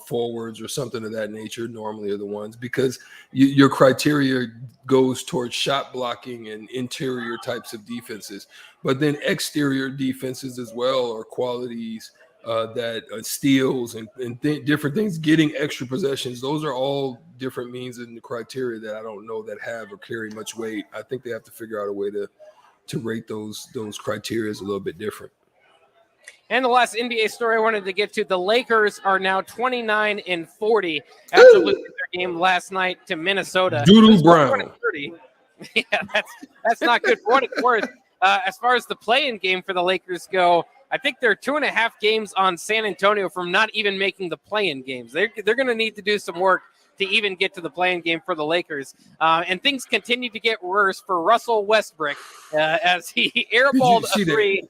forwards or something of that nature normally are the ones, because your criteria goes towards shot blocking and interior types of defenses. But then exterior defenses as well are qualities that steals and different things, getting extra possessions. Those are all different means in the criteria that I don't know that have or carry much weight. I think they have to figure out a way to rate those criteria a little bit different. And the last NBA story I wanted to get to, the Lakers are now 29-40 after losing their game last night to Minnesota. Doodoo Brown. Yeah, that's not good for what it's worth. As far as the play-in game for the Lakers go, I think they're 2.5 games on San Antonio from not even making the play-in games. They're going to need to do some work to even get to the play-in game for the Lakers. And things continue to get worse for Russell Westbrook as he airballed a three.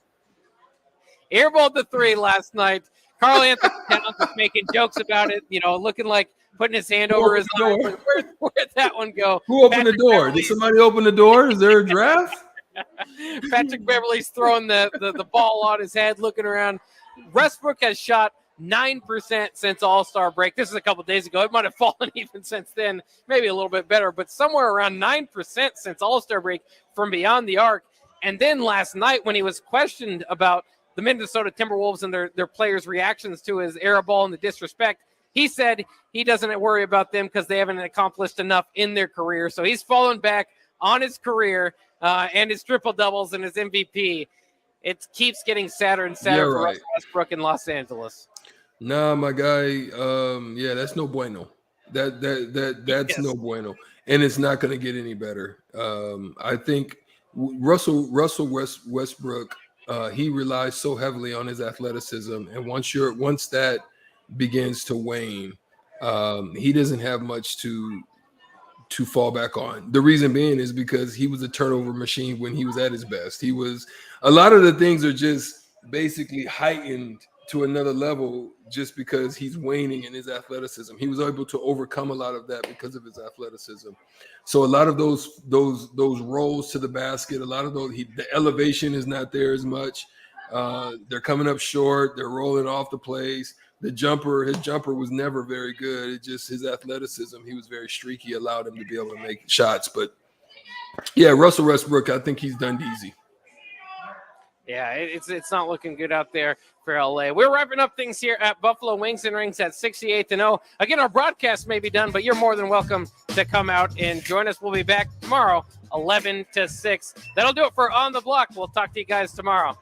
Airballed the three last night. Karl Anthony Towns was making jokes about it, looking like putting his hand over his eye. Where'd that one go? Who opened the door? Did somebody open the door? Is there a draft? Patrick Beverley's throwing the ball on his head, looking around. Westbrook has shot 9% since All-Star break. This is a couple days ago. It might have fallen even since then, maybe a little bit better, but somewhere around 9% since All-Star break from beyond the arc. And then last night when he was questioned about the Minnesota Timberwolves and their players' reactions to his air ball and the disrespect, he said he doesn't worry about them because they haven't accomplished enough in their career. So he's fallen back on his career and his triple-doubles and his MVP. It keeps getting sadder and sadder for Russell Westbrook in Los Angeles. Nah, my guy. That's no bueno. That's no bueno, and it's not going to get any better. I think Russell Westbrook. He relies so heavily on his athleticism, and once that begins to wane, he doesn't have much to fall back on. The reason being is because he was a turnover machine when he was at his best. A lot of the things are just basically heightened to another level just because he's waning in his athleticism. He was able to overcome a lot of that because of his athleticism. So a lot of those rolls to the basket, a lot of the elevation is not there as much. They're coming up short. They're rolling off the plays. His jumper was never very good. It just his athleticism. He was very streaky, allowed him to be able to make shots. But yeah, Russell Westbrook, I think he's done easy. Yeah, it's not looking good out there for LA. We're wrapping up things here at Buffalo Wings and Rings at 68-0. Again, our broadcast may be done, but you're more than welcome to come out and join us. We'll be back tomorrow, 11 to 6. That'll do it for On the Block. We'll talk to you guys tomorrow.